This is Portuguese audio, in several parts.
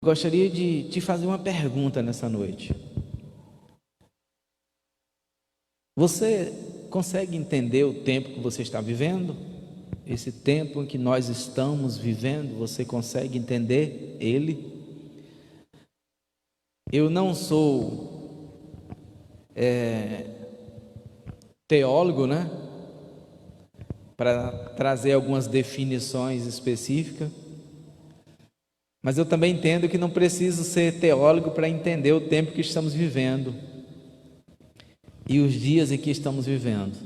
Gostaria de te fazer uma pergunta nessa noite. Você consegue entender o tempo que você está vivendo? Esse tempo em que nós estamos vivendo, você consegue entender ele? Eu não sou teólogo, né? Para trazer algumas definições específicas. Mas eu também entendo que não preciso ser teólogo para entender o tempo que estamos vivendo e os dias em que estamos vivendo.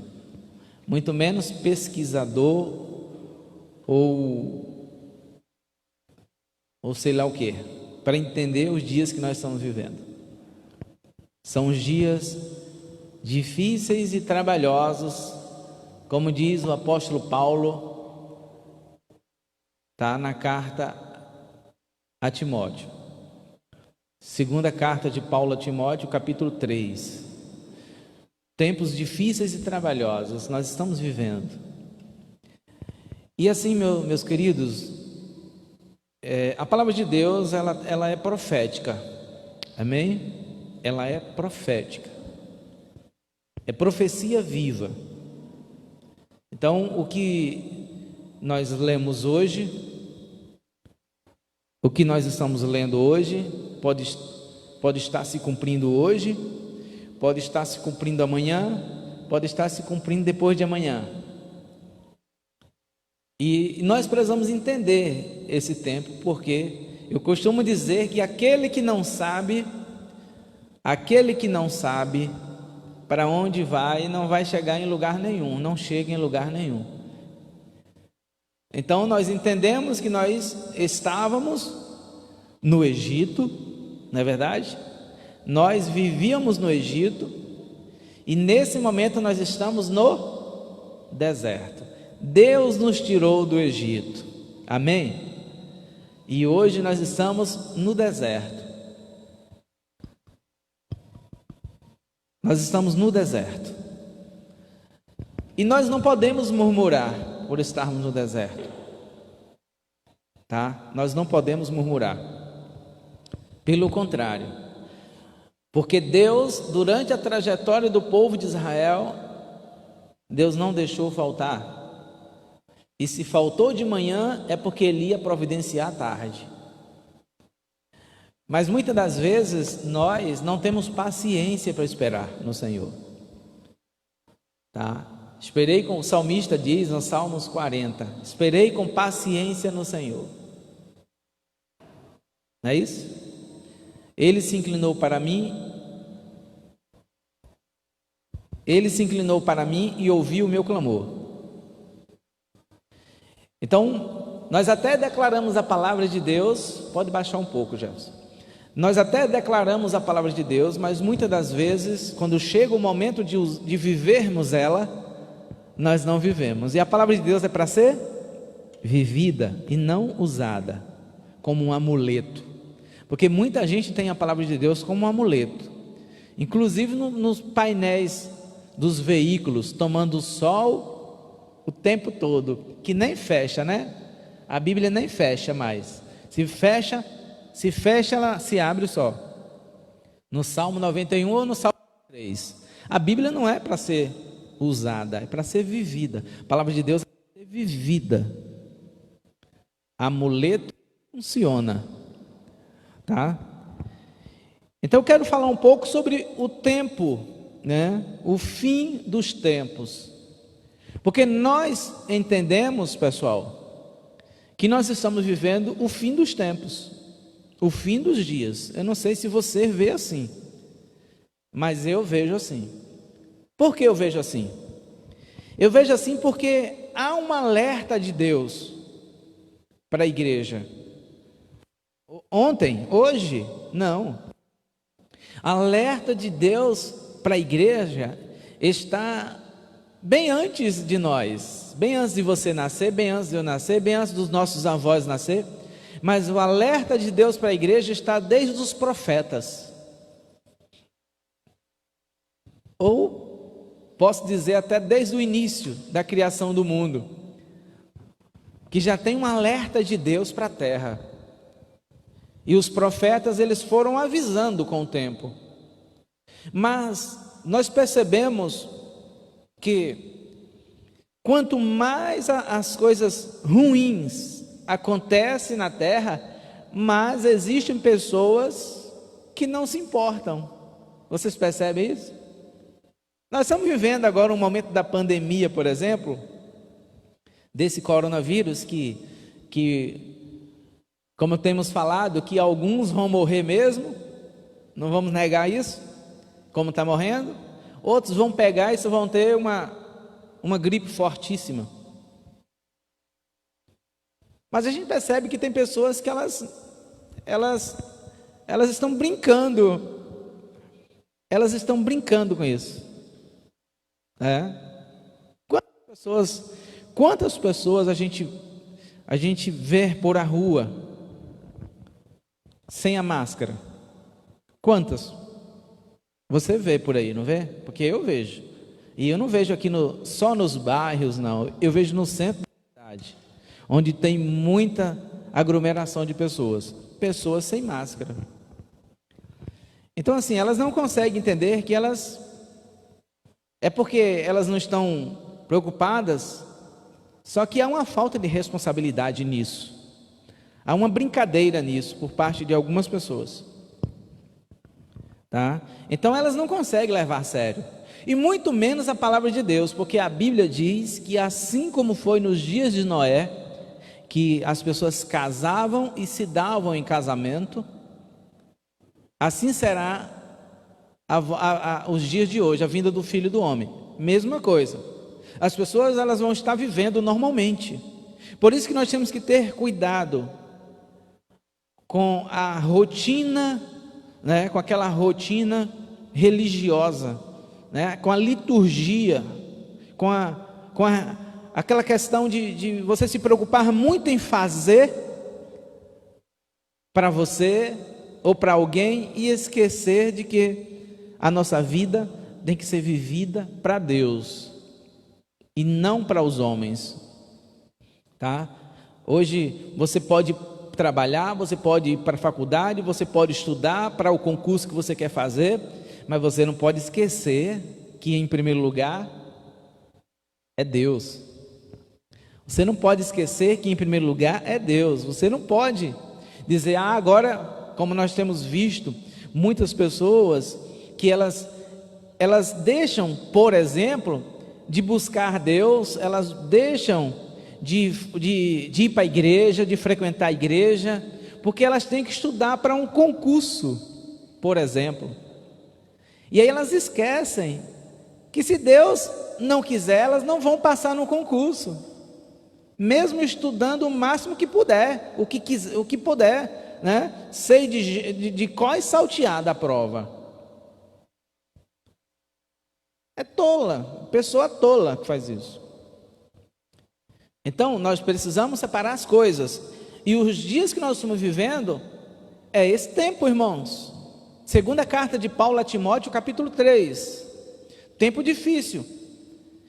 Muito menos pesquisador ou sei lá o que, para entender os dias que nós estamos vivendo. São os dias difíceis e trabalhosos, como diz o apóstolo Paulo, tá na carta a Timóteo, segunda carta de Paulo a Timóteo, capítulo 3. Tempos difíceis e trabalhosos nós estamos vivendo. E assim, meus queridos, a palavra de Deus, ela é profética, amém? Ela é profética, é profecia viva. Então, o que nós lemos hoje, o que nós estamos lendo hoje, pode estar se cumprindo hoje, pode estar se cumprindo amanhã, pode estar se cumprindo depois de amanhã. E nós precisamos entender esse tempo, porque eu costumo dizer que aquele que não sabe para onde vai, não vai chegar em lugar nenhum, não chega em lugar nenhum. Então nós entendemos que nós estávamos no Egito, não é verdade? Nós vivíamos no Egito e nesse momento nós estamos no deserto. Deus nos tirou do Egito, amém? E hoje nós estamos no deserto. Nós estamos no deserto. E nós não podemos murmurar por estarmos no deserto, tá? Nós não podemos murmurar. Pelo contrário, porque Deus, durante a trajetória do povo de Israel, Deus não deixou faltar. E se faltou de manhã, é porque Ele ia providenciar à tarde. Mas muitas das vezes nós não temos paciência para esperar no Senhor, tá? Esperei, como o salmista diz no Salmos 40, esperei com paciência no Senhor. Não é isso? Ele se inclinou para mim e ouviu o meu clamor. Então, nós até declaramos a palavra de Deus, pode baixar um pouco, Jefferson. Nós até declaramos a palavra de Deus, mas muitas das vezes, quando chega o momento de vivermos ela, nós não vivemos. E a palavra de Deus é para ser vivida e não usada como um amuleto. Porque muita gente tem a palavra de Deus como um amuleto. Inclusive nos painéis dos veículos, tomando sol o tempo todo, que nem fecha, né? A Bíblia nem fecha mais. Se fecha, ela se abre só. No Salmo 91 ou no Salmo 3. A Bíblia não é para ser usada, é para ser vivida. A palavra de Deus é para ser vivida. Amuleto funciona, tá? Então eu quero falar um pouco sobre o tempo, né? O fim dos tempos. Porque nós entendemos, pessoal, que nós estamos vivendo o fim dos tempos, o fim dos dias. Eu não sei se você vê assim, mas eu vejo assim. Por que eu vejo assim? Eu vejo assim porque há um alerta de Deus para a igreja. Ontem, hoje, não. Alerta de Deus para a igreja está bem antes de nós, bem antes de você nascer, bem antes de eu nascer, bem antes dos nossos avós nascer. Mas o alerta de Deus para a igreja está desde os profetas. Ou posso dizer até desde o início da criação do mundo, que já tem um alerta de Deus para a terra. E os profetas, eles foram avisando com o tempo. Mas nós percebemos que quanto mais as coisas ruins acontecem na terra, mais existem pessoas que não se importam. Vocês percebem isso? Nós estamos vivendo agora um momento da pandemia, por exemplo, desse coronavírus que, como temos falado, que alguns vão morrer mesmo, não vamos negar isso, como está morrendo. Outros vão pegar e vão ter uma gripe fortíssima. Mas a gente percebe que tem pessoas que elas estão brincando. Elas estão brincando com isso. Quantas pessoas a gente vê por a rua sem a máscara? Quantas? Você vê por aí, não vê? Porque eu vejo. E eu não vejo aqui só nos bairros, não. Eu vejo no centro da cidade, onde tem muita aglomeração de pessoas sem máscara. Então, assim, elas não conseguem entender que é porque elas não estão preocupadas, só que há uma falta de responsabilidade nisso. Há uma brincadeira nisso por parte de algumas pessoas. Tá? Então elas não conseguem levar a sério. E muito menos a palavra de Deus, porque a Bíblia diz que assim como foi nos dias de Noé, que as pessoas casavam e se davam em casamento, assim será os dias de hoje, a vinda do Filho do Homem. Mesma coisa. As pessoas elas vão estar vivendo normalmente. Por isso que nós temos que ter cuidado com a rotina, né, com aquela rotina religiosa, né, com a liturgia, com aquela questão de você se preocupar muito em fazer para você ou para alguém e esquecer de que a nossa vida tem que ser vivida para Deus e não para os homens, tá? Hoje você pode trabalhar, você pode ir para a faculdade, você pode estudar para o concurso que você quer fazer, mas você não pode esquecer que em primeiro lugar é Deus. Você não pode esquecer que em primeiro lugar é Deus. Você não pode dizer, agora, como nós temos visto, muitas pessoas que elas deixam, por exemplo, de buscar Deus, elas deixam de ir para a igreja, de frequentar a igreja, porque elas têm que estudar para um concurso, por exemplo. E aí elas esquecem que se Deus não quiser, elas não vão passar no concurso, mesmo estudando o máximo que puder, o que puder, né? Sei de cós saltear da prova. É tola, pessoa tola que faz isso. Então nós precisamos separar as coisas, e os dias que nós estamos vivendo é esse tempo, irmãos. Segunda carta de Paulo a Timóteo, capítulo 3, tempo difícil,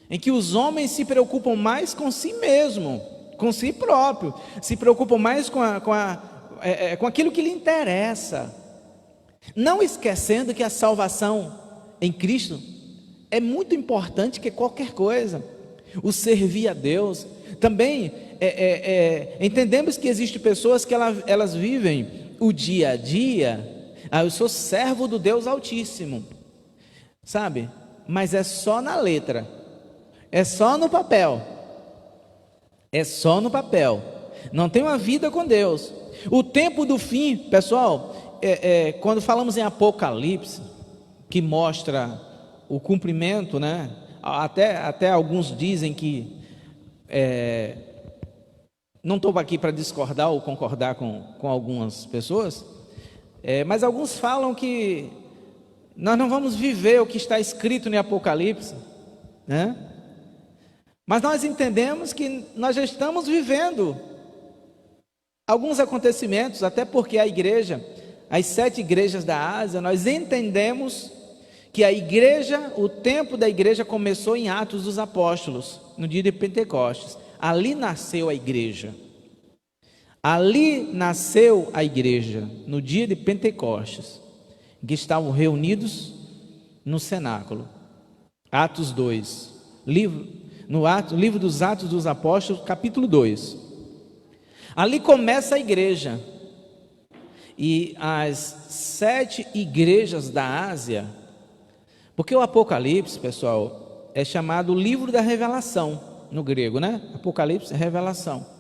em que os homens se preocupam mais com si mesmo, com si próprio, se preocupam mais com aquilo que lhe interessa, não esquecendo que a salvação em Cristo é muito importante que qualquer coisa. O servir a Deus também entendemos que existem pessoas que elas vivem o dia a dia. Eu sou servo do Deus Altíssimo, sabe? Mas é só na letra, é só no papel, não tem uma vida com Deus. O tempo do fim, pessoal, quando falamos em Apocalipse, que mostra o cumprimento, né? Até alguns dizem que, não estou aqui para discordar ou concordar com algumas pessoas, mas alguns falam que nós não vamos viver o que está escrito no Apocalipse, né? Mas nós entendemos que nós já estamos vivendo alguns acontecimentos, até porque a igreja, as 7 igrejas da Ásia, nós entendemos que a igreja, o tempo da igreja começou em Atos dos Apóstolos, no dia de Pentecostes. Ali nasceu a igreja. Ali nasceu a igreja, no dia de Pentecostes, que estavam reunidos no cenáculo. Atos 2, livro dos Atos dos Apóstolos, capítulo 2. Ali começa a igreja. E as 7 igrejas da Ásia, porque o Apocalipse, pessoal, é chamado livro da revelação, no grego, né? Apocalipse é revelação.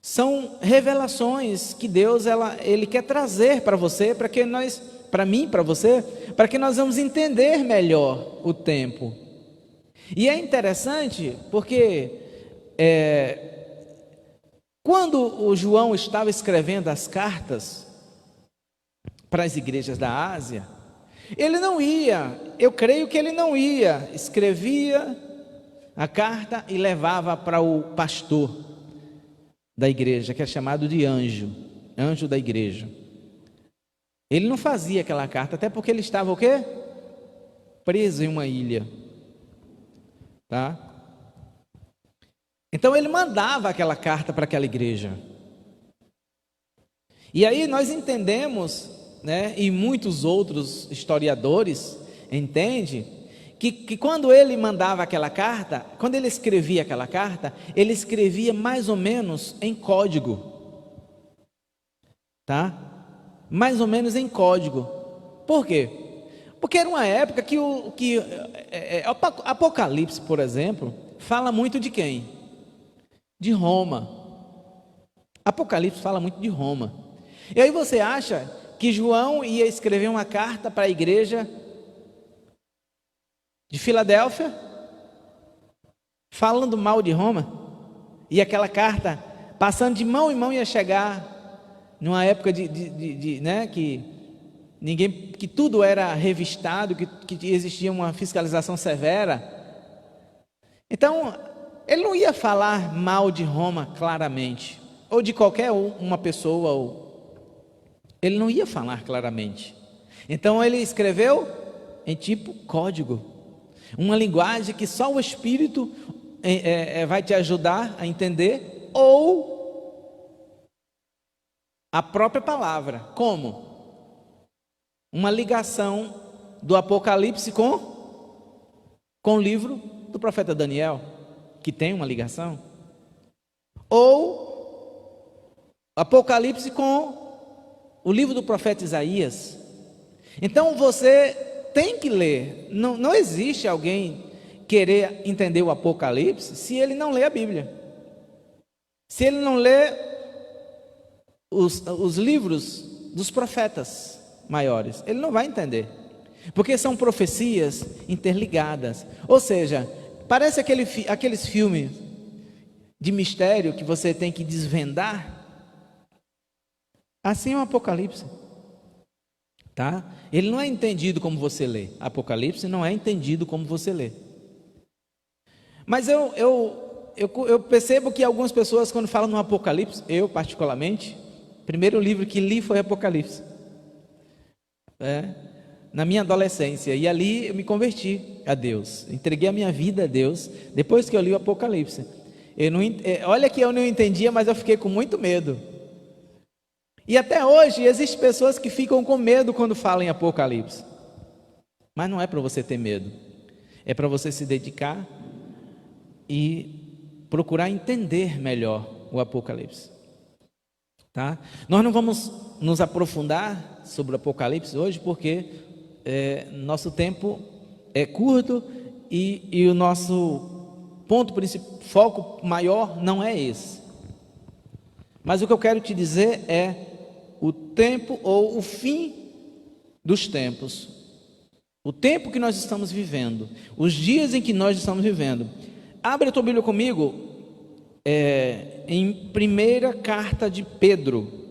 São revelações que Deus ele quer trazer para você, para mim, para você, para que nós vamos entender melhor o tempo. E é interessante porque quando o João estava escrevendo as cartas para as igrejas da Ásia, ele não ia, eu creio que ele não ia, escrevia a carta e levava para o pastor da igreja, que é chamado de anjo da igreja. Ele não fazia aquela carta, até porque ele estava o quê? Preso em uma ilha, tá? Então ele mandava aquela carta para aquela igreja. E aí nós entendemos, né, e muitos outros historiadores entendem, que quando ele mandava aquela carta, quando ele escrevia aquela carta, ele escrevia mais ou menos em código, tá? Mais ou menos em código. Por quê? Porque era uma época que Apocalipse, por exemplo, fala muito de quem? De Roma. Apocalipse fala muito de Roma. E aí você acha que João ia escrever uma carta para a igreja de Filadélfia, falando mal de Roma? E aquela carta, passando de mão em mão, ia chegar numa época né, que tudo era revistado, que existia uma fiscalização severa. Então, ele não ia falar mal de Roma claramente, ou de qualquer uma pessoa, ele não ia falar claramente. Então ele escreveu em tipo código, uma linguagem que só o Espírito vai te ajudar a entender, ou a própria palavra. Como? Uma ligação do Apocalipse com o livro do profeta Daniel, que tem uma ligação, ou Apocalipse com o livro do profeta Isaías. Então você tem que ler. Não existe alguém querer entender o Apocalipse se ele não lê a Bíblia, se ele não lê os livros dos profetas maiores, ele não vai entender, porque são profecias interligadas. Ou seja, parece aqueles filmes de mistério que você tem que desvendar. Assim é o Apocalipse, tá? Ele não é entendido como você lê. Apocalipse não é entendido como você lê. Mas eu percebo que algumas pessoas, quando falam no Apocalipse, eu particularmente, o primeiro livro que li foi Apocalipse, na minha adolescência, e ali eu me converti a Deus, entreguei a minha vida a Deus, depois que eu li o Apocalipse. Olha que eu não entendia, mas eu fiquei com muito medo. E até hoje existem pessoas que ficam com medo quando falam em Apocalipse. Mas não é para você ter medo, é para você se dedicar e procurar entender melhor o Apocalipse, tá? Nós não vamos nos aprofundar sobre o Apocalipse hoje, porque nosso tempo é curto e o nosso ponto principal, foco maior não é esse. Mas o que eu quero te dizer é o tempo ou o fim dos tempos, o tempo que nós estamos vivendo, os dias em que nós estamos vivendo. Abre a tua Bíblia comigo, em primeira carta de Pedro.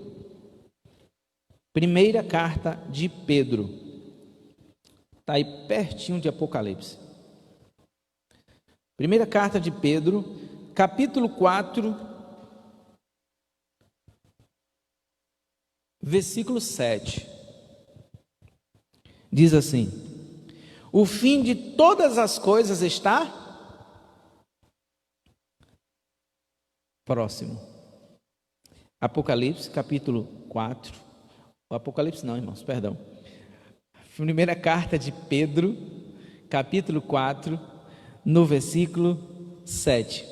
Primeira carta de Pedro, está aí pertinho de Apocalipse. Primeira carta de Pedro, capítulo 4, versículo 7, diz assim: o fim de todas as coisas está próximo. Apocalipse, capítulo 4. O Apocalipse não, irmãos, perdão. Primeira carta de Pedro, capítulo 4, no versículo 7.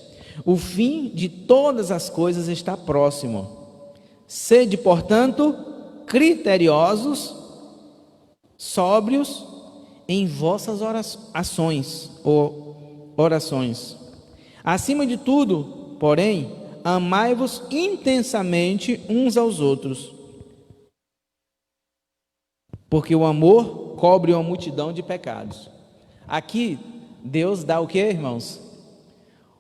O fim de todas as coisas está próximo. Sede, portanto, criteriosos, sóbrios em vossas ações ou orações. Acima de tudo, porém, amai-vos intensamente uns aos outros, porque o amor cobre uma multidão de pecados. Aqui, Deus dá o que, irmãos?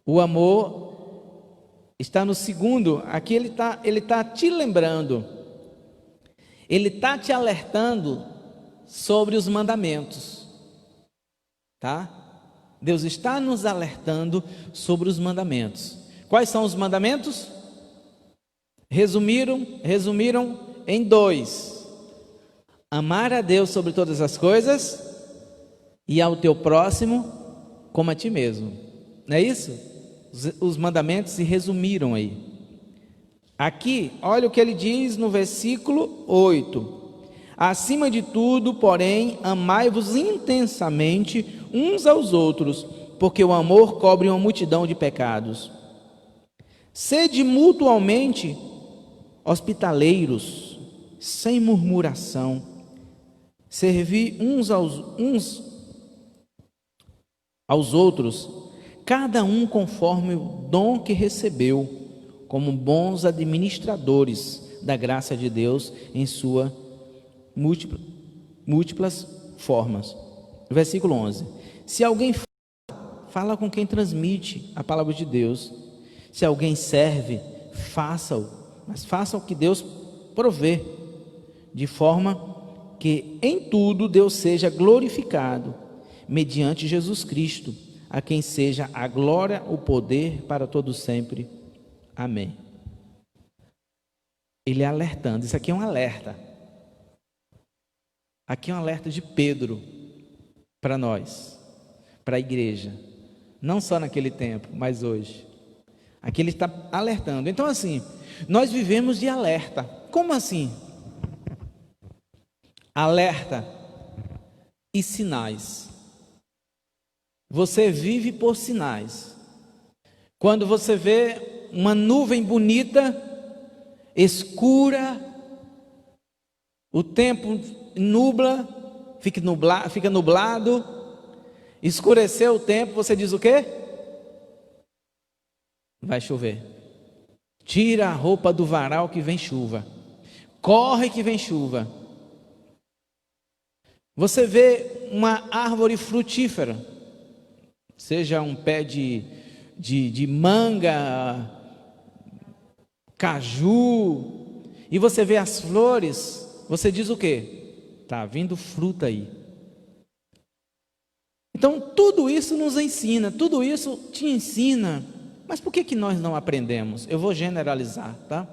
O amor está no segundo. Aqui ele tá te lembrando, ele está te alertando sobre os mandamentos, tá? Deus está nos alertando sobre os mandamentos. Quais são os mandamentos? Resumiram em 2: amar a Deus sobre todas as coisas e ao teu próximo como a ti mesmo. Não é isso? Os mandamentos se resumiram aí. Aqui, olha o que ele diz no versículo 8: acima de tudo, porém, amai-vos intensamente uns aos outros, porque o amor cobre uma multidão de pecados. Sede mutuamente hospitaleiros, sem murmuração, servi uns aos outros, cada um conforme o dom que recebeu, como bons administradores da graça de Deus em sua múltiplas formas. Versículo 11: se alguém fala com quem transmite a palavra de Deus, se alguém serve, faça-o, mas faça o que Deus provê, de forma que em tudo Deus seja glorificado, mediante Jesus Cristo, a quem seja a glória, o poder para todos sempre. Amém. Ele é alertando, isso aqui é um alerta. Aqui é um alerta de Pedro para nós, para a igreja, não só naquele tempo, mas hoje. Aqui ele está alertando. Então, assim, nós vivemos de alerta. Como assim? Alerta e sinais. Você vive por sinais. Quando você vê uma nuvem bonita, escura, o tempo nubla, fica nublado, escureceu o tempo, você diz o quê? Vai chover. Tira a roupa do varal que vem chuva. Corre que vem chuva. Você vê uma árvore frutífera, seja um pé de manga, caju, e você vê as flores, você diz o quê? Está vindo fruta aí. Então tudo isso nos ensina, tudo isso te ensina. Mas por que nós não aprendemos? Eu vou generalizar, tá?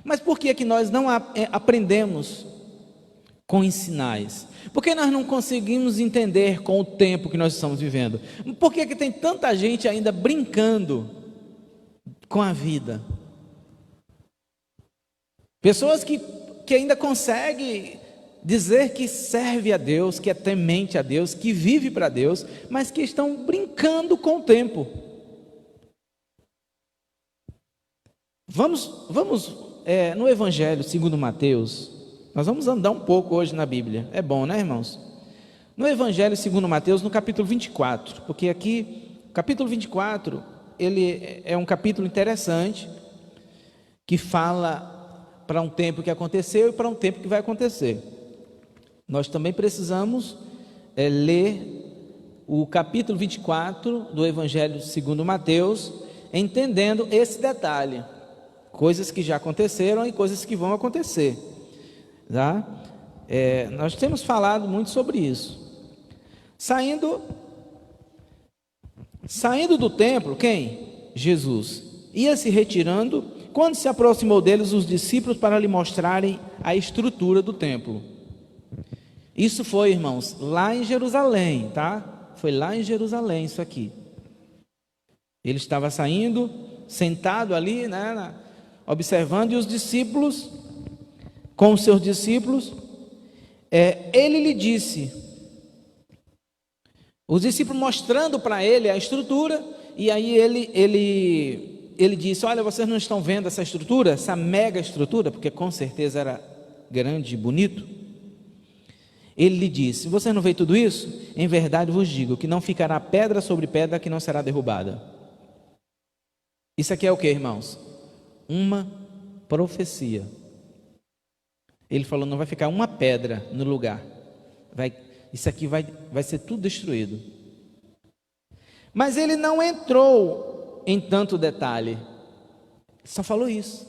Mas por que nós não aprendemos com os sinais? Por que nós não conseguimos entender com o tempo que nós estamos vivendo? Por que tem tanta gente ainda brincando com a vida? Pessoas que ainda conseguem dizer que serve a Deus, que é temente a Deus, que vive para Deus, mas que estão brincando com o tempo. Vamos no Evangelho segundo Mateus. Nós vamos andar um pouco hoje na Bíblia. É bom, né, irmãos? No Evangelho segundo Mateus, no capítulo 24, porque aqui, capítulo 24, ele é um capítulo interessante, que fala para um tempo que aconteceu e para um tempo que vai acontecer. Nós também precisamos ler o capítulo 24 do Evangelho segundo Mateus, entendendo esse detalhe. Coisas que já aconteceram e coisas que vão acontecer, tá? Nós temos falado muito sobre isso. Saindo do templo, quem? Jesus. Ia se retirando, quando se aproximou deles os discípulos para lhe mostrarem a estrutura do templo. Isso foi, irmãos, lá em Jerusalém, tá? Foi lá em Jerusalém isso aqui. Ele estava saindo, sentado ali, né, observando, e os discípulos, com os seus discípulos, ele lhe disse, os discípulos mostrando para ele a estrutura, e aí ele disse: olha, vocês não estão vendo essa estrutura, essa mega estrutura, porque com certeza era grande e bonito. Ele lhe disse: você não vê tudo isso? Em verdade vos digo que não ficará pedra sobre pedra que não será derrubada. Isso aqui é o que, irmãos? Uma profecia. Ele falou: não vai ficar uma pedra no lugar, isso aqui vai ser tudo destruído. Mas ele não entrou em tanto detalhe, só falou isso.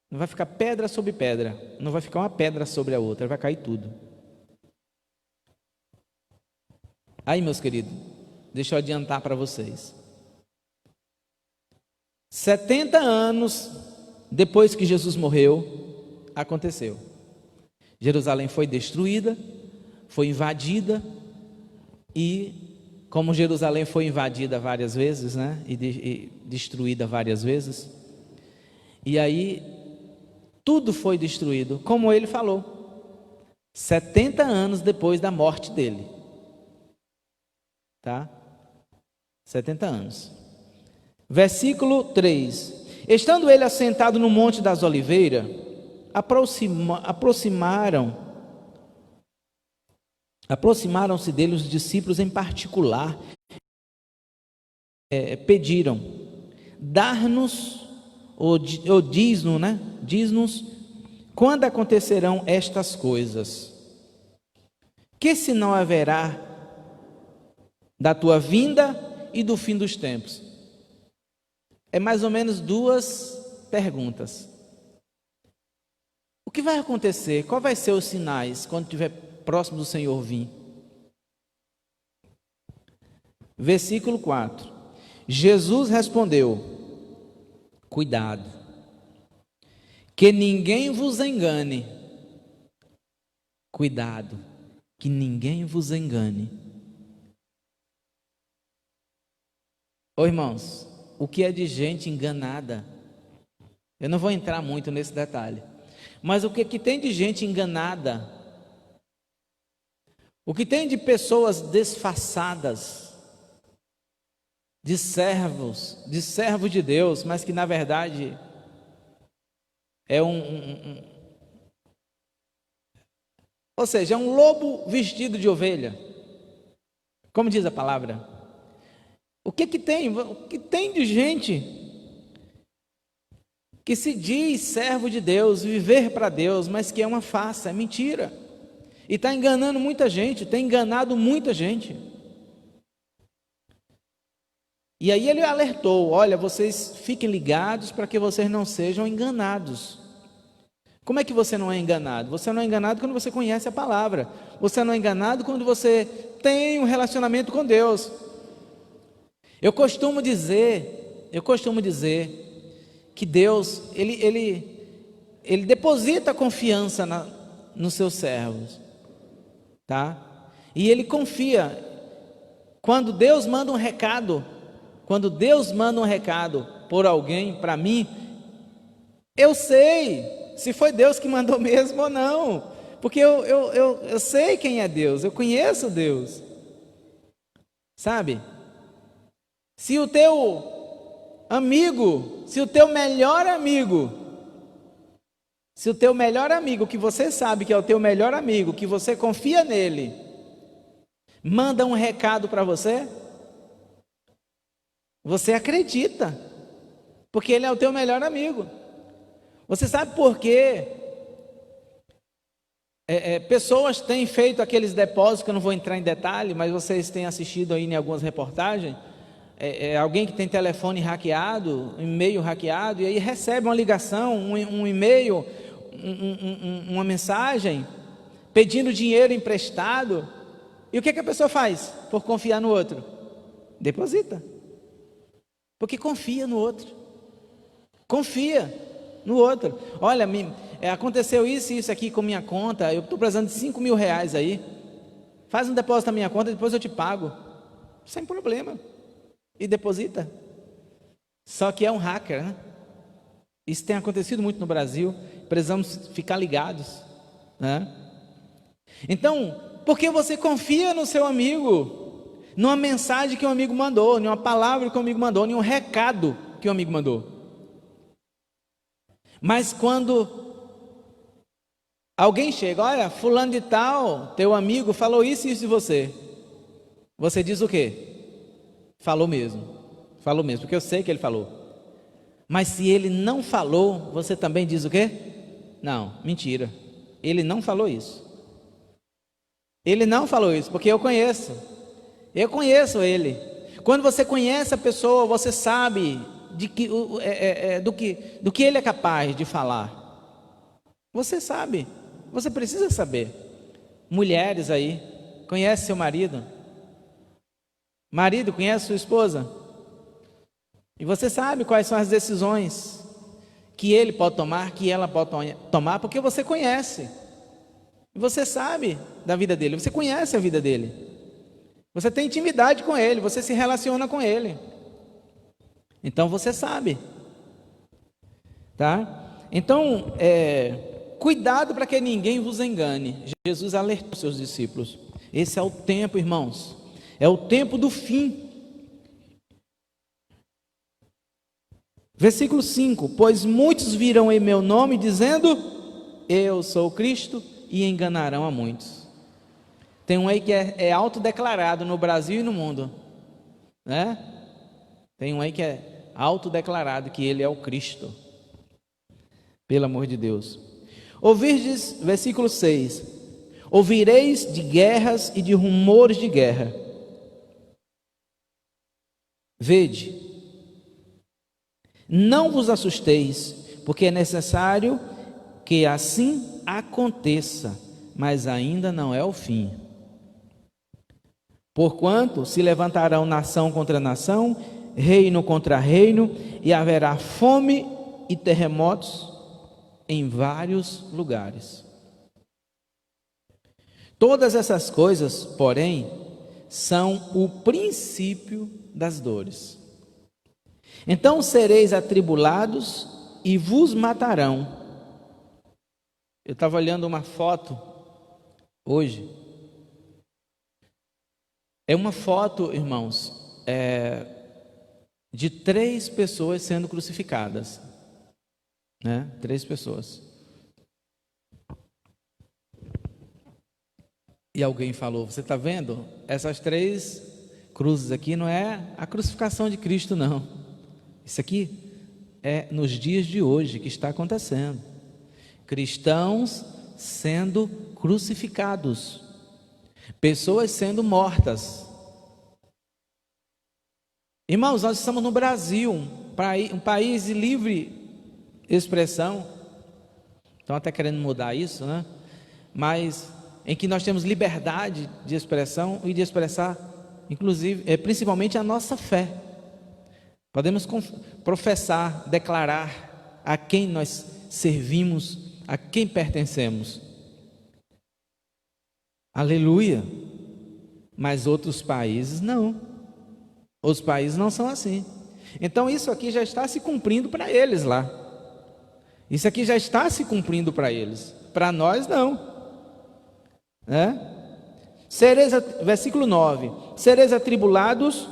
Não vai ficar pedra sobre pedra, não vai ficar uma pedra sobre a outra, vai cair tudo. Aí, meus queridos, deixa eu adiantar para vocês. 70 anos depois que Jesus morreu, aconteceu. Jerusalém foi destruída, foi invadida, e como Jerusalém foi invadida várias vezes, né, e destruída várias vezes, e aí tudo foi destruído, como ele falou, 70 anos depois da morte dele, tá? 70 anos. Versículo 3: estando ele assentado no Monte das Oliveiras, aproximaram-se dele os discípulos em particular, pediram: dar-nos, ou diz-nos, né? Diz-nos, quando acontecerão estas coisas? Que sinal haverá da tua vinda e do fim dos tempos? É mais ou menos duas perguntas. O que vai acontecer? Qual vai ser os sinais quando estiver próximo do Senhor vir? Versículo 4: Jesus respondeu: cuidado, que ninguém vos engane. Cuidado, que ninguém vos engane. Ô irmãos, o que é de gente enganada? Eu não vou entrar muito nesse detalhe, mas o que tem de gente enganada? O que tem de pessoas disfarçadas, de servos de Deus, mas que na verdade é ou seja, é um lobo vestido de ovelha, como diz a palavra. O que tem de gente que se diz servo de Deus, viver para Deus, mas que é uma farsa, é mentira, e está enganando muita gente, tem enganado muita gente. E aí ele alertou: olha, vocês fiquem ligados para que vocês não sejam enganados. Como é que você não é enganado? Você não é enganado quando você conhece a palavra, você não é enganado quando você tem um relacionamento com Deus. Eu costumo dizer que Deus, Ele deposita confiança nos seus servos, tá? E Ele confia. Quando Deus manda um recado por alguém, para mim, eu sei se foi Deus que mandou mesmo ou não, porque eu sei quem é Deus, eu conheço Deus, sabe? Se o teu melhor amigo, que você sabe que é o teu melhor amigo, que você confia nele, manda um recado para você, você acredita, porque ele é o teu melhor amigo. Você sabe por quê? Pessoas têm feito aqueles depósitos, que eu não vou entrar em detalhe, mas vocês têm assistido aí em algumas reportagens, alguém que tem telefone hackeado, e-mail hackeado, e aí recebe uma ligação, um e-mail, uma mensagem, pedindo dinheiro emprestado, e o que a pessoa faz? Por confiar no outro, deposita, porque confia no outro, olha, aconteceu isso e isso aqui com minha conta, eu estou precisando de 5 mil reais aí, faz um depósito na minha conta, depois eu te pago, sem problema, e deposita. Só que é um hacker, né? Isso tem acontecido muito no Brasil, precisamos ficar ligados, né? Então, porque você confia no seu amigo, numa mensagem que um amigo mandou, numa palavra que um amigo mandou, num recado que um amigo mandou. Mas quando alguém chega, olha, fulano de tal, teu amigo falou isso e isso de você, você diz o quê? Falou mesmo, porque eu sei que ele falou. Mas se ele não falou, você também diz o quê? Não, mentira, ele não falou isso. Ele não falou isso, porque eu conheço ele. Quando você conhece a pessoa, você sabe do que ele é capaz de falar. Você sabe, você precisa saber. Mulheres aí, conhece seu marido? Marido, conhece sua esposa? E você sabe quais são as decisões que ele pode tomar, que ela pode tomar, porque você conhece. Você sabe da vida dele, você conhece a vida dele. Você tem intimidade com ele, você se relaciona com ele. Então você sabe. Tá? Então, cuidado para que ninguém vos engane. Jesus alertou seus discípulos. Esse é o tempo, irmãos. É o tempo do fim. Versículo 5: pois muitos virão em meu nome dizendo, eu sou o Cristo, e enganarão a muitos. Tem um aí que é autodeclarado no Brasil e no mundo, né? Tem um aí que é autodeclarado que ele é o Cristo, pelo amor de Deus. Ouvirdes, versículo 6: ouvireis de guerras e de rumores de guerra. Vede, não vos assusteis, porque é necessário que assim aconteça, mas ainda não é o fim. Porquanto se levantarão nação contra nação, reino contra reino, e haverá fome e terremotos em vários lugares. Todas essas coisas, porém, são o princípio das dores. Então sereis atribulados e vos matarão. Eu estava olhando uma foto hoje. É uma foto, irmãos, de 3 pessoas sendo crucificadas, né? 3 pessoas. E alguém falou, você está vendo? Essas 3 cruzes aqui não é a crucificação de Cristo, não. Isso aqui é nos dias de hoje que está acontecendo. Cristãos sendo crucificados, pessoas sendo mortas. Irmãos, nós estamos no Brasil, um país de livre expressão. Estão até querendo mudar isso, né? Mas em que nós temos liberdade de expressão e de expressar, inclusive, principalmente a nossa fé. Podemos professar, declarar a quem nós servimos, a quem pertencemos. Aleluia! Mas outros países não. Os países não são assim. Então isso aqui já está se cumprindo para eles lá. Isso aqui já está se cumprindo para eles. Para nós não. Né? Versículo 9: sereis atribulados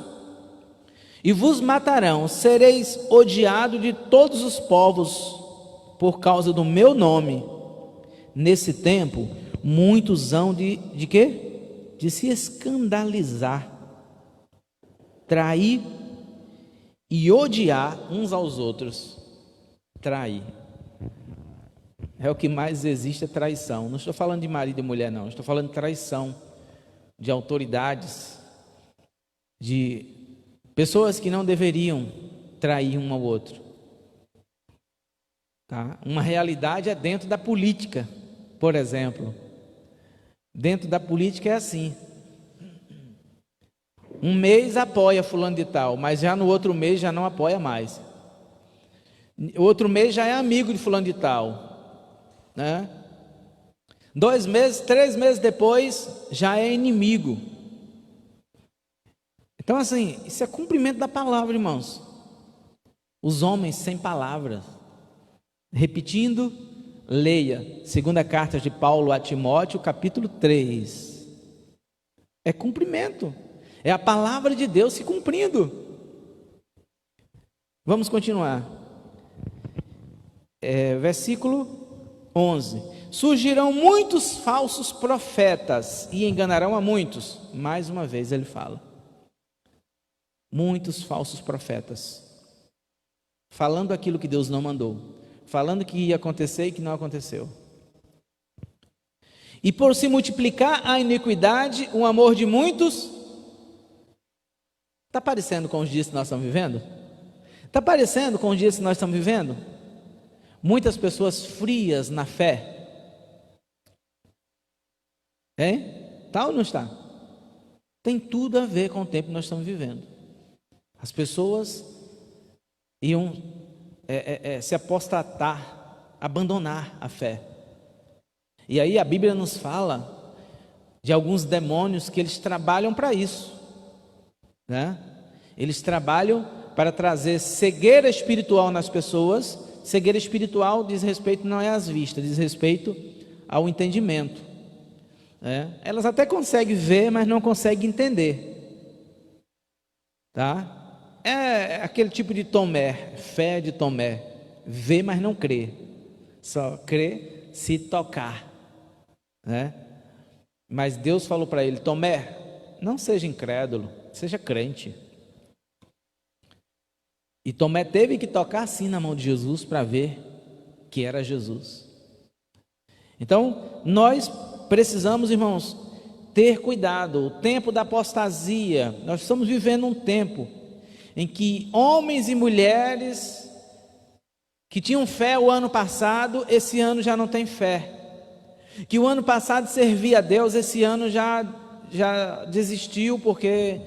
e vos matarão, sereis odiados de todos os povos por causa do meu nome. Nesse tempo, muitos hão de quê? De se escandalizar, trair e odiar uns aos outros. Trair. É o que mais existe, é traição. Não estou falando de marido e mulher, não. Estou falando de traição, de autoridades, de pessoas que não deveriam trair um ao outro. Tá? Uma realidade é dentro da política, por exemplo. Dentro da política é assim. Um mês apoia fulano de tal, mas já no outro mês já não apoia mais. Outro mês já é amigo de fulano de tal, né? 2 meses, 3 meses depois já é inimigo. Então assim, isso é cumprimento da palavra, irmãos. Os homens sem palavras. Repetindo, leia, segunda carta de Paulo a Timóteo, capítulo 3. É cumprimento, é a palavra de Deus se cumprindo. Vamos continuar. Versículo 11. Surgirão muitos falsos profetas e enganarão a muitos. Mais uma vez ele fala. Muitos falsos profetas. Falando aquilo que Deus não mandou. Falando que ia acontecer e que não aconteceu. E por se multiplicar a iniquidade, o amor de muitos. Está parecendo com os dias que nós estamos vivendo? Está parecendo com os dias que nós estamos vivendo? Muitas pessoas frias na fé. Está ou não está? Tem tudo a ver com o tempo que nós estamos vivendo. As pessoas iam se apostatar, abandonar a fé. E aí a Bíblia nos fala de alguns demônios que eles trabalham para isso, né? Eles trabalham para trazer cegueira espiritual nas pessoas. Cegueira espiritual diz respeito não é às vistas, diz respeito ao entendimento. Elas até conseguem ver, mas não conseguem entender. Tá? É aquele tipo de Tomé, fé de Tomé. Vê, mas não crê. Só crê se tocar. Mas Deus falou para ele: Tomé, não seja incrédulo, seja crente. E Tomé teve que tocar assim na mão de Jesus para ver que era Jesus. Então, nós precisamos, irmãos, ter cuidado. O tempo da apostasia, nós estamos vivendo um tempo em que homens e mulheres que tinham fé o ano passado, esse ano já não tem fé. Que o ano passado servia a Deus, esse ano já desistiu porque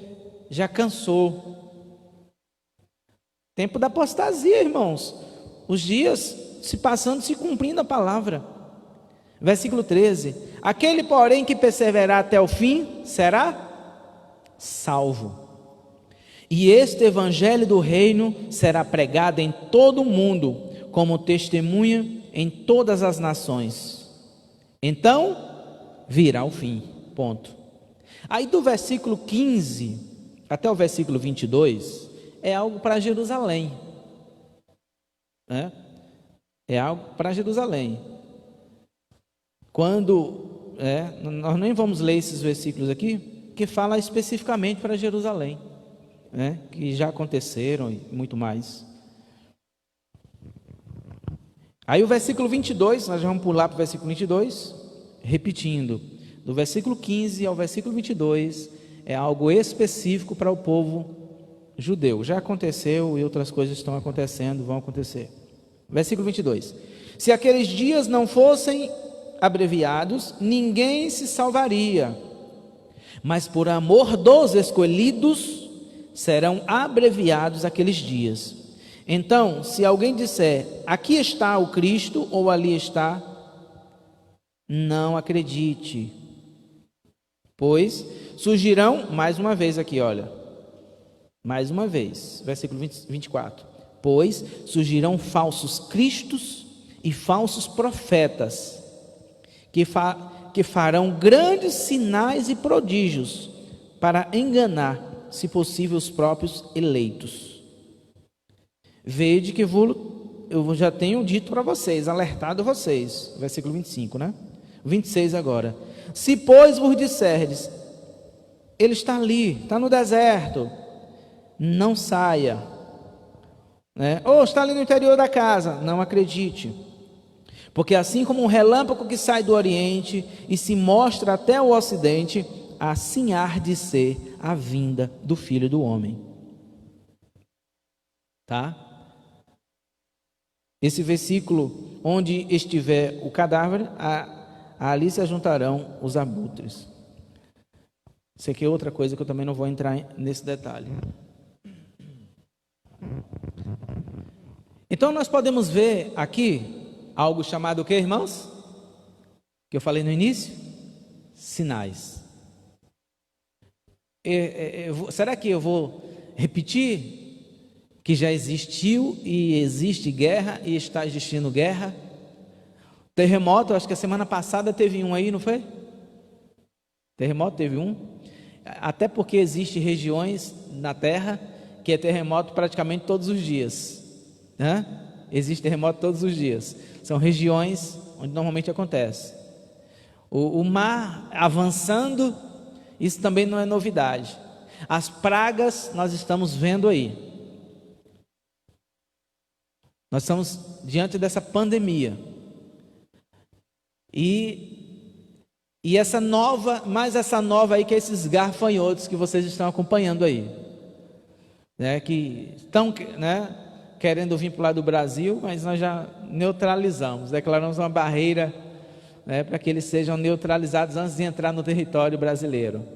já cansou. Tempo da apostasia, irmãos. Os dias se passando, se cumprindo a palavra. Versículo 13. Aquele, porém, que perseverar até o fim, será salvo. E este evangelho do reino será pregado em todo o mundo, como testemunha em todas as nações. Então, virá o fim. Ponto. Aí do versículo 15 até o versículo 22, é algo para Jerusalém. É algo para Jerusalém. Quando, nós nem vamos ler esses versículos aqui, que fala especificamente para Jerusalém, que já aconteceram e muito mais. Aí o versículo 22, nós vamos pular para o versículo 22, repetindo, do versículo 15 ao versículo 22, é algo específico para o povo judeu. Já aconteceu e outras coisas estão acontecendo, vão acontecer. Versículo 22. Se aqueles dias não fossem abreviados, ninguém se salvaria, mas por amor dos escolhidos serão abreviados aqueles dias. Então, se alguém disser, aqui está o Cristo, ou ali está, não acredite, pois surgirão, mais uma vez aqui, olha, mais uma vez, versículo 24, pois surgirão falsos cristos e falsos profetas, que farão grandes sinais e prodígios, para enganar, se possível, os próprios eleitos. Vede que eu já tenho dito para vocês, alertado vocês, versículo 25, 26 agora. Se, pois, vos disserdes, ele está ali, está no deserto, não saia, ou está ali no interior da casa, não acredite, porque assim como um relâmpago que sai do oriente e se mostra até o ocidente, assim há de ser a vinda do Filho do Homem. Tá? Esse versículo, onde estiver o cadáver, ali se ajuntarão os abutres. Isso aqui é outra coisa que eu também não vou entrar nesse detalhe. Então nós podemos ver aqui algo chamado o que, irmãos? Que eu falei no início? Sinais. Será que eu vou repetir que já existiu e existe guerra e está existindo guerra. Terremoto, acho que a semana passada teve um aí, não foi? Terremoto teve um. Até porque existem regiões na Terra que é terremoto praticamente todos os dias, né? Existe terremoto todos os dias. São regiões onde normalmente acontece. O mar avançando, isso também não é novidade. As pragas nós estamos vendo aí. Nós estamos diante dessa pandemia. E essa nova, mais essa nova aí, que é esses gafanhotos que vocês estão acompanhando aí, né, que estão, né, querendo vir para o lado do Brasil, mas nós já neutralizamos, declaramos uma barreira, né, para que eles sejam neutralizados antes de entrar no território brasileiro.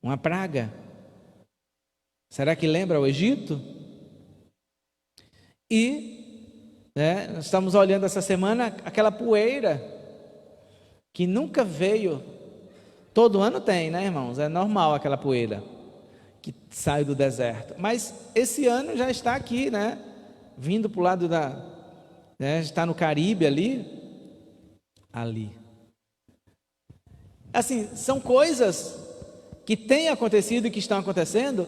Uma praga. Será que lembra o Egito? E, né, nós estamos olhando essa semana aquela poeira que nunca veio. Todo ano tem, né, irmãos? É normal aquela poeira que sai do deserto. Mas esse ano já está aqui, né? Vindo para o lado né, está no Caribe ali. Assim, são coisas que têm acontecido e que estão acontecendo,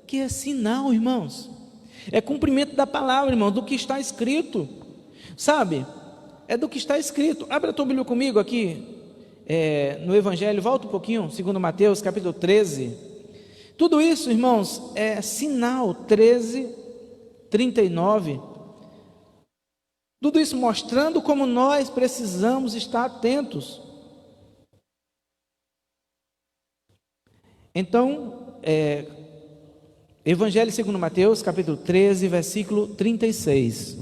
que é sinal, irmãos. É cumprimento da palavra, irmão, do que está escrito. Sabe? É do que está escrito. Abra a tua Bíblia comigo aqui, no Evangelho, volta um pouquinho, segundo Mateus, capítulo 13. Tudo isso, irmãos, é sinal. 13, 39. Tudo isso mostrando como nós precisamos estar atentos. Então, Evangelho segundo Mateus, capítulo 13, versículo 36.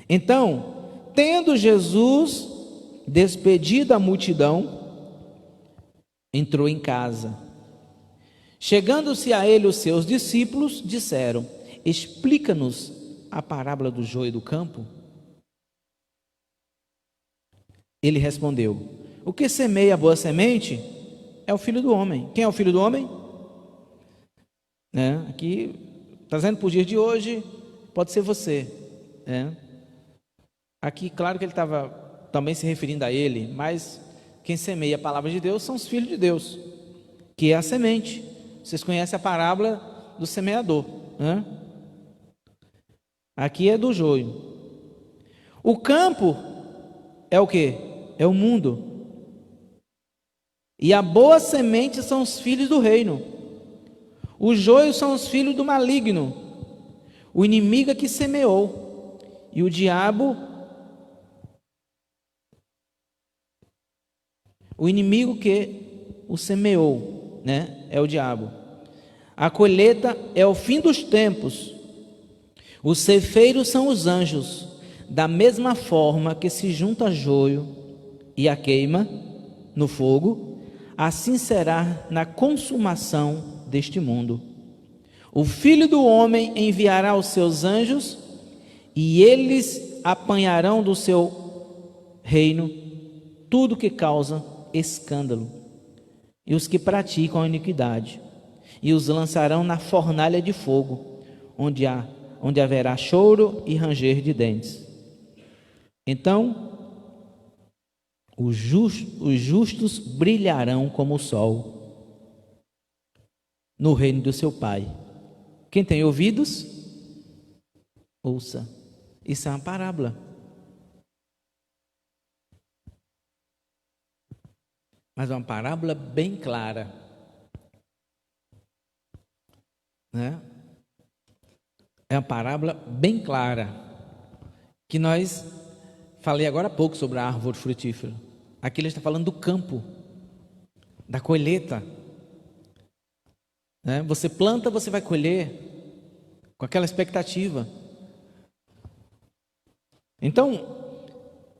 Então, tendo Jesus despedido a multidão, entrou em casa. Chegando-se a ele os seus discípulos, disseram: explica-nos a parábola do joio e do campo. Ele respondeu: o que semeia a boa semente é o Filho do Homem. Quem é o Filho do Homem? Aqui, trazendo para o dia de hoje, pode ser você, né? Aqui, claro que ele estava também se referindo a ele, mas quem semeia a palavra de Deus são os filhos de Deus, que é a semente. Vocês conhecem a parábola do semeador, né? Aqui é do joio. O campo é o quê? É o mundo. E a boa semente são os filhos do reino. Os joios são os filhos do maligno. O inimigo é que semeou. E o diabo, o inimigo que o semeou, né? É o diabo. A colheita é o fim dos tempos. Os ceifeiros são os anjos. Da mesma forma que se junta joio e a queima no fogo, assim será na consumação deste mundo. O Filho do Homem enviará os seus anjos, e eles apanharão do seu reino tudo que causa escândalo, e os que praticam a iniquidade, e os lançarão na fornalha de fogo, onde haverá choro e ranger de dentes. Então os justos brilharão como o sol no reino do seu Pai. Quem tem ouvidos, ouça. Isso é uma parábola. Mas é uma parábola bem clara, né? É uma parábola bem clara, que nós falei agora há pouco sobre a árvore frutífera. Aqui ele está falando do campo, da colheita, né? Você planta, você vai colher, com aquela expectativa. Então,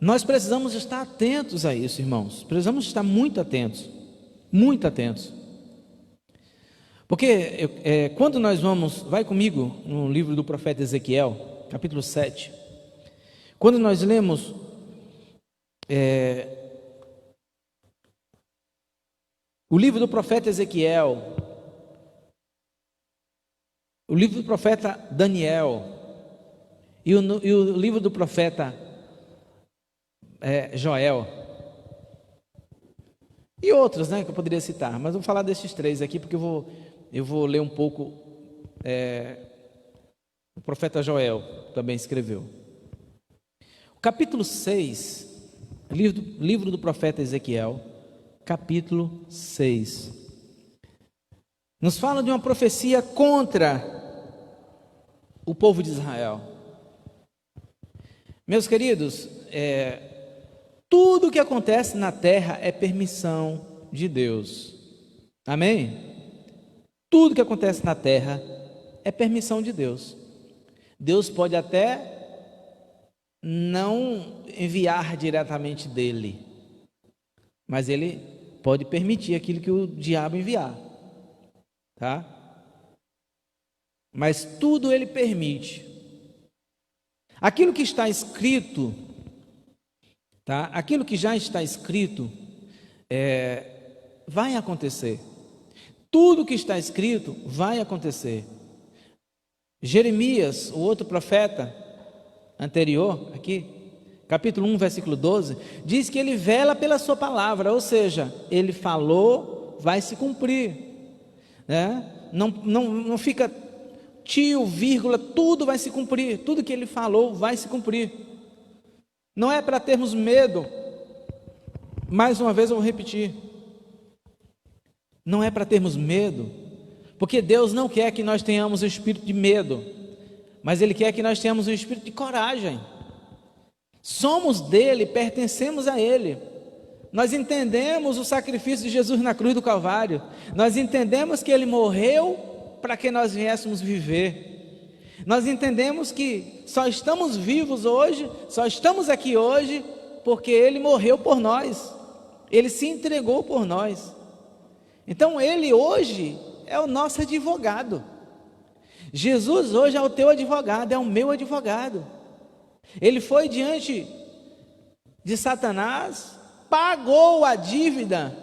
nós precisamos estar atentos a isso, irmãos. Precisamos estar muito atentos, muito atentos. Porque quando nós vai comigo no livro do profeta Ezequiel, capítulo 7. Quando nós lemos o livro do profeta Ezequiel, livro do profeta Daniel e o livro do profeta Joel. E outros, né, que eu poderia citar, mas vou falar desses três aqui, porque eu vou ler um pouco. O profeta Joel também escreveu. O capítulo 6, livro do profeta Ezequiel, capítulo 6, nos fala de uma profecia contra o povo de Israel. Meus queridos, tudo o que acontece na terra é permissão de Deus. Amém? Tudo que acontece na terra é permissão de Deus. Deus pode até não enviar diretamente dele, mas ele pode permitir aquilo que o diabo enviar, tá? Mas tudo ele permite. Aquilo que está escrito, tá? Aquilo que já está escrito vai acontecer. Tudo que está escrito vai acontecer. Jeremias, o outro profeta anterior, aqui, capítulo 1, versículo 12, diz que ele vela pela sua palavra, ou seja, ele falou, vai se cumprir, né? Não fica tio, vírgula, tudo vai se cumprir, tudo que ele falou vai se cumprir. Não é para termos medo, mais uma vez eu vou repetir, não é para termos medo, porque Deus não quer que nós tenhamos o espírito de medo, mas Ele quer que nós tenhamos o espírito de coragem. Somos dele, pertencemos a Ele. Nós entendemos o sacrifício de Jesus na cruz do Calvário. Nós entendemos que Ele morreu para que nós viéssemos viver. Nós entendemos que só estamos vivos hoje, só estamos aqui hoje, porque Ele morreu por nós. Ele se entregou por nós. Então Ele hoje é o nosso advogado. Jesus hoje é o teu advogado, é o meu advogado. Ele foi diante de Satanás, pagou a dívida.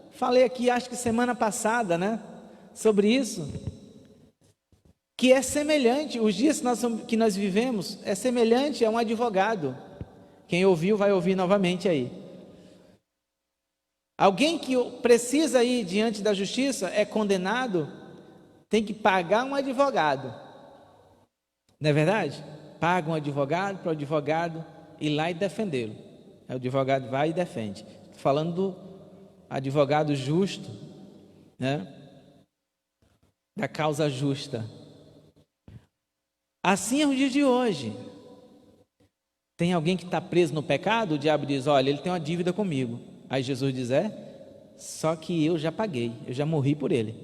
Falei aqui, acho que semana passada, né? Sobre isso. Que é semelhante, os dias que nós vivemos, é semelhante a um advogado. Quem ouviu vai ouvir novamente aí. Alguém que precisa ir diante da justiça é condenado, tem que pagar um advogado, não é verdade? Paga um advogado para o advogado ir lá e defendê-lo. O advogado vai e defende. Estou falando do advogado justo, né? Da causa justa. Assim é o dia de hoje. Tem alguém que está preso no pecado, o diabo diz, olha, ele tem uma dívida comigo. Aí Jesus diz, só que eu já paguei, eu já morri por ele.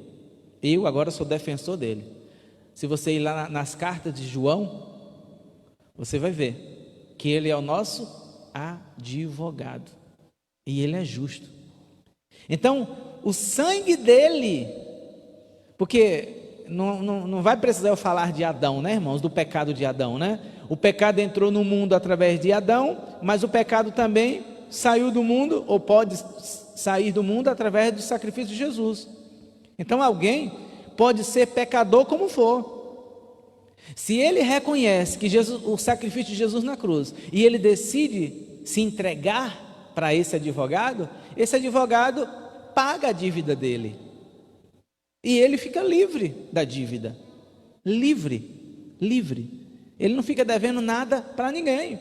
Eu agora sou defensor dele. Se você ir lá nas cartas de João, você vai ver que ele é o nosso advogado. E ele é justo. Então, o sangue dele, porque não vai precisar eu falar de Adão, né, irmãos? Do pecado de Adão, né? O pecado entrou no mundo através de Adão, mas o pecado também saiu do mundo, ou pode sair do mundo através do sacrifício de Jesus. Então alguém pode ser pecador como for. Se ele reconhece que o sacrifício de Jesus na cruz, e ele decide se entregar para esse advogado paga a dívida dele. E ele fica livre da dívida. Livre. Ele não fica devendo nada para ninguém.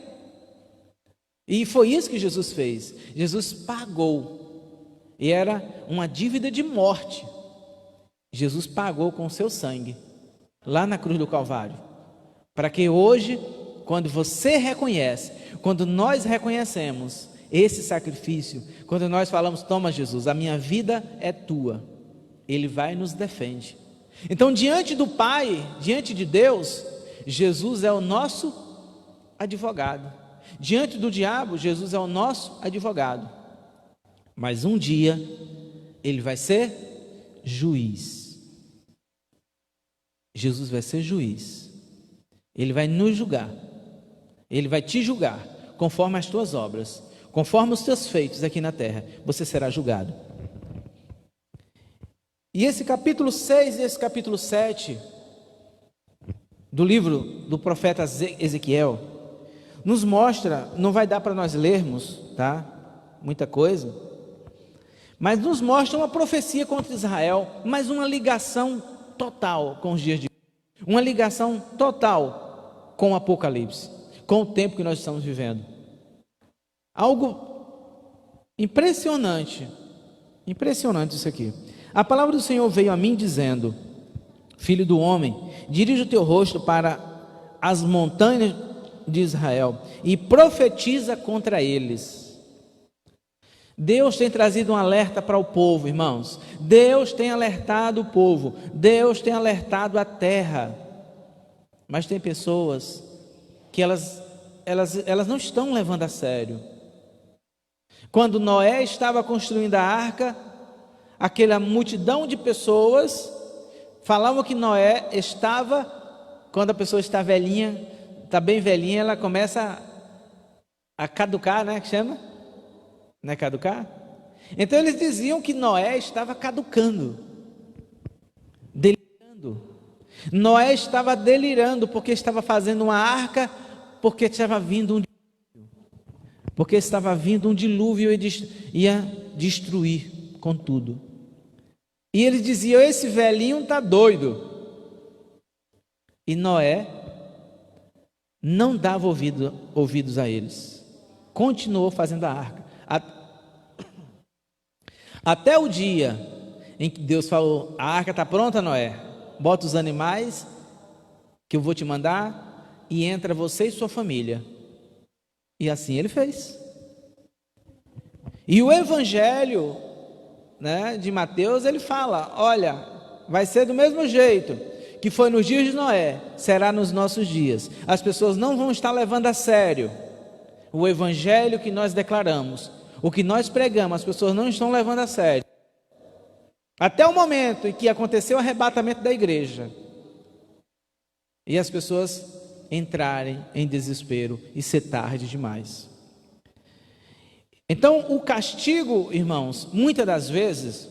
E foi isso que Jesus fez. Jesus pagou. E era uma dívida de morte. Jesus pagou com o seu sangue, lá na cruz do Calvário. Para que hoje, quando você reconhece, quando nós reconhecemos esse sacrifício, quando nós falamos, toma Jesus, a minha vida é tua, Ele vai e nos defende. Então, diante do Pai, diante de Deus, Jesus é o nosso advogado. Diante do diabo, Jesus é o nosso advogado. Mas um dia, Ele vai ser juiz. Jesus vai ser juiz. Ele vai nos julgar. Ele vai te julgar, conforme as tuas obras, conforme os teus feitos aqui na terra, você será julgado. E esse capítulo 6 e esse capítulo 7 do livro do profeta Ezequiel, nos mostra, não vai dar para nós lermos, tá? Muita coisa, mas nos mostra uma profecia contra Israel, mas uma ligação total com os dias de hoje, uma ligação total com o Apocalipse, com o tempo que nós estamos vivendo. Algo impressionante isso aqui. A palavra do Senhor veio a mim dizendo: Filho do homem, dirige o teu rosto para as montanhas de Israel e profetiza contra eles. Deus tem trazido um alerta para o povo, irmãos. Deus tem alertado o povo, Deus tem alertado a terra. Mas tem pessoas que elas não estão levando a sério. Quando Noé estava construindo a arca, aquela multidão de pessoas falavam que Noé estava, quando a pessoa está velhinha, está bem velhinha, ela começa a caducar, né? Que chama? Não é caducar? Então eles diziam que Noé estava caducando, delirando. Noé estava delirando porque estava fazendo uma arca, porque estava vindo um dilúvio e ia destruir com tudo. E eles diziam: esse velhinho está doido. E Noé não dava ouvidos a eles, continuou fazendo a arca, até o dia em que Deus falou: a arca está pronta, Noé, bota os animais que eu vou te mandar e entra você e sua família. E assim ele fez. E o evangelho, né, de Mateus, ele fala: olha, vai ser do mesmo jeito que foi nos dias de Noé, será nos nossos dias. As pessoas não vão estar levando a sério o evangelho que nós declaramos, o que nós pregamos, as pessoas não estão levando a sério. Até o momento em que aconteceu o arrebatamento da igreja e as pessoas entrarem em desespero e ser tarde demais. Então o castigo, irmãos, muitas das vezes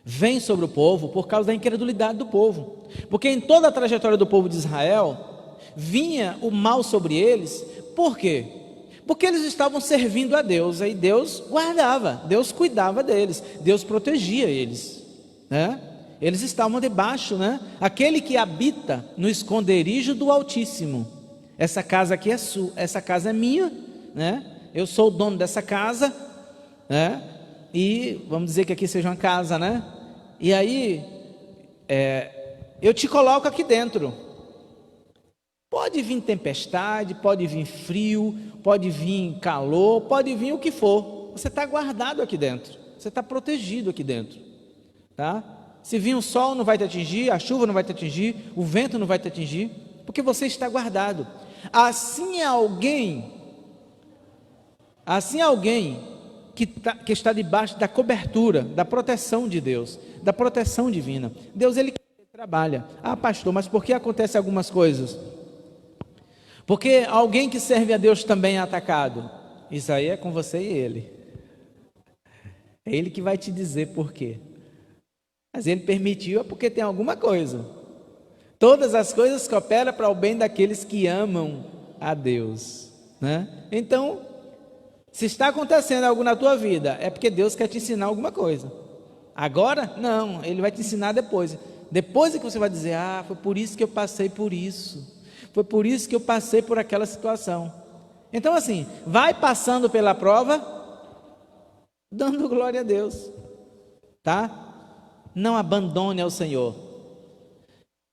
vem sobre o povo por causa da incredulidade do povo, porque em toda a trajetória do povo de Israel vinha o mal sobre eles. Por quê? Porque eles estavam servindo a Deus, aí Deus guardava, Deus cuidava deles, Deus protegia eles, né? Eles estavam debaixo, né? Aquele que habita no esconderijo do Altíssimo. Essa casa aqui é sua, essa casa é minha, né? Eu sou o dono dessa casa, né? E vamos dizer que aqui seja uma casa, né? E aí, eu te coloco aqui dentro. Pode vir tempestade, pode vir frio, pode vir calor, pode vir o que for. Você está guardado aqui dentro, você está protegido aqui dentro, tá? Se vir o sol não vai te atingir, a chuva não vai te atingir, o vento não vai te atingir, porque você está guardado. Assim alguém que está debaixo da cobertura, da proteção de Deus, da proteção divina. Deus, ele trabalha. Ah, pastor, mas por que acontecem algumas coisas? Porque alguém que serve a Deus também é atacado. Isso aí é com você e ele. É ele que vai te dizer por quê. Mas ele permitiu, é porque tem alguma coisa. Todas as coisas cooperam para o bem daqueles que amam a Deus, né? Então, se está acontecendo algo na tua vida, é porque Deus quer te ensinar alguma coisa. Agora? Não, Ele vai te ensinar depois. Depois é que você vai dizer: ah, foi por isso que eu passei por isso. Foi por isso que eu passei por aquela situação. Então assim, vai passando pela prova, dando glória a Deus, tá? Não abandone ao Senhor.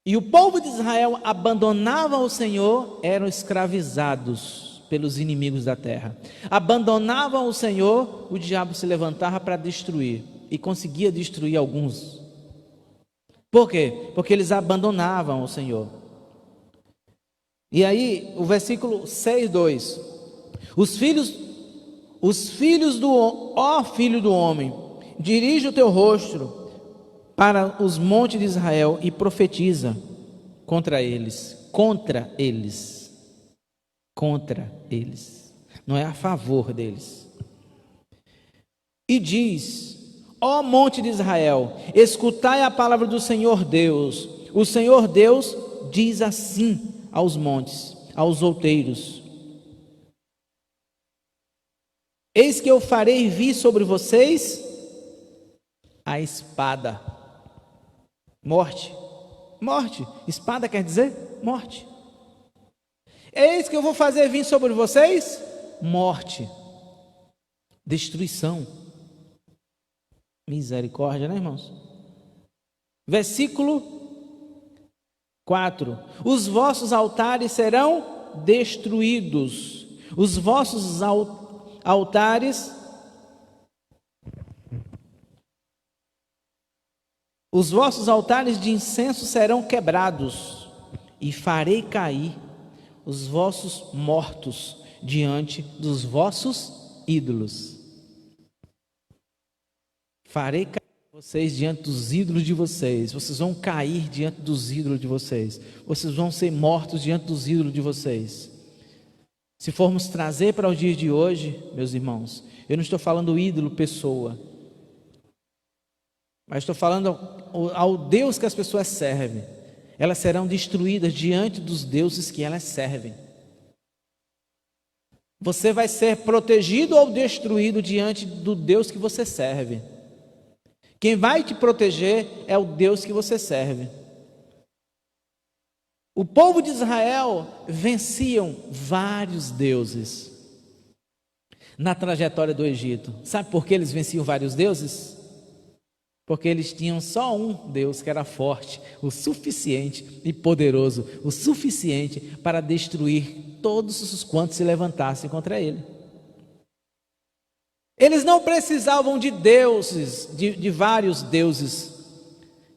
E o povo de Israel abandonava o Senhor, eram escravizados pelos inimigos da terra. Abandonavam o Senhor, o diabo se levantava para destruir, e conseguia destruir alguns. Por quê? Porque eles abandonavam o Senhor. E aí, o versículo 6:2: os filhos ó filho do homem, dirige o teu rosto para os montes de Israel e profetiza contra eles, não é a favor deles. E diz: ó monte de Israel, escutai a palavra do Senhor Deus. O Senhor Deus diz assim aos montes, aos outeiros: eis que eu farei vir sobre vocês a espada. Morte. Morte. Espada quer dizer morte. Eis que eu vou fazer vir sobre vocês morte. Destruição. Misericórdia, né, irmãos? Versículo 4: os vossos altares serão destruídos. Os vossos altares, os vossos altares de incenso serão quebrados, e farei cair os vossos mortos diante dos vossos ídolos. Farei cair vocês diante dos ídolos de vocês. Vocês vão cair diante dos ídolos de vocês. Vocês vão ser mortos diante dos ídolos de vocês. Se formos trazer para os dias de hoje, meus irmãos, eu não estou falando ídolo, pessoa, mas estou falando ao Deus que as pessoas servem. Elas serão destruídas diante dos deuses que elas servem. Você vai ser protegido ou destruído diante do Deus que você serve. Quem vai te proteger é o Deus que você serve. O povo de Israel venciam vários deuses na trajetória do Egito. Sabe por que eles venciam vários deuses? Porque eles tinham só um Deus que era forte, o suficiente e poderoso, o suficiente para destruir todos os quantos se levantassem contra ele. Eles não precisavam de deuses, de vários deuses.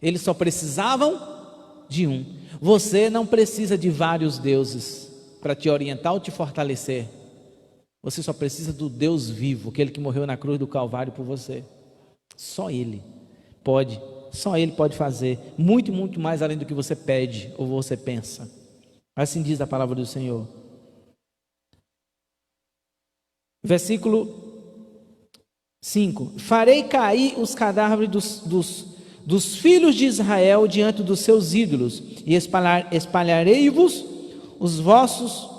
Eles só precisavam de um. Você não precisa de vários deuses para te orientar ou te fortalecer. Você só precisa do Deus vivo, aquele que morreu na cruz do Calvário por você. Só Ele pode fazer muito, muito mais além do que você pede ou você pensa. Assim diz a palavra do Senhor. Versículo 5: farei cair os cadáveres dos filhos de Israel diante dos seus ídolos, e espalharei-vos os vossos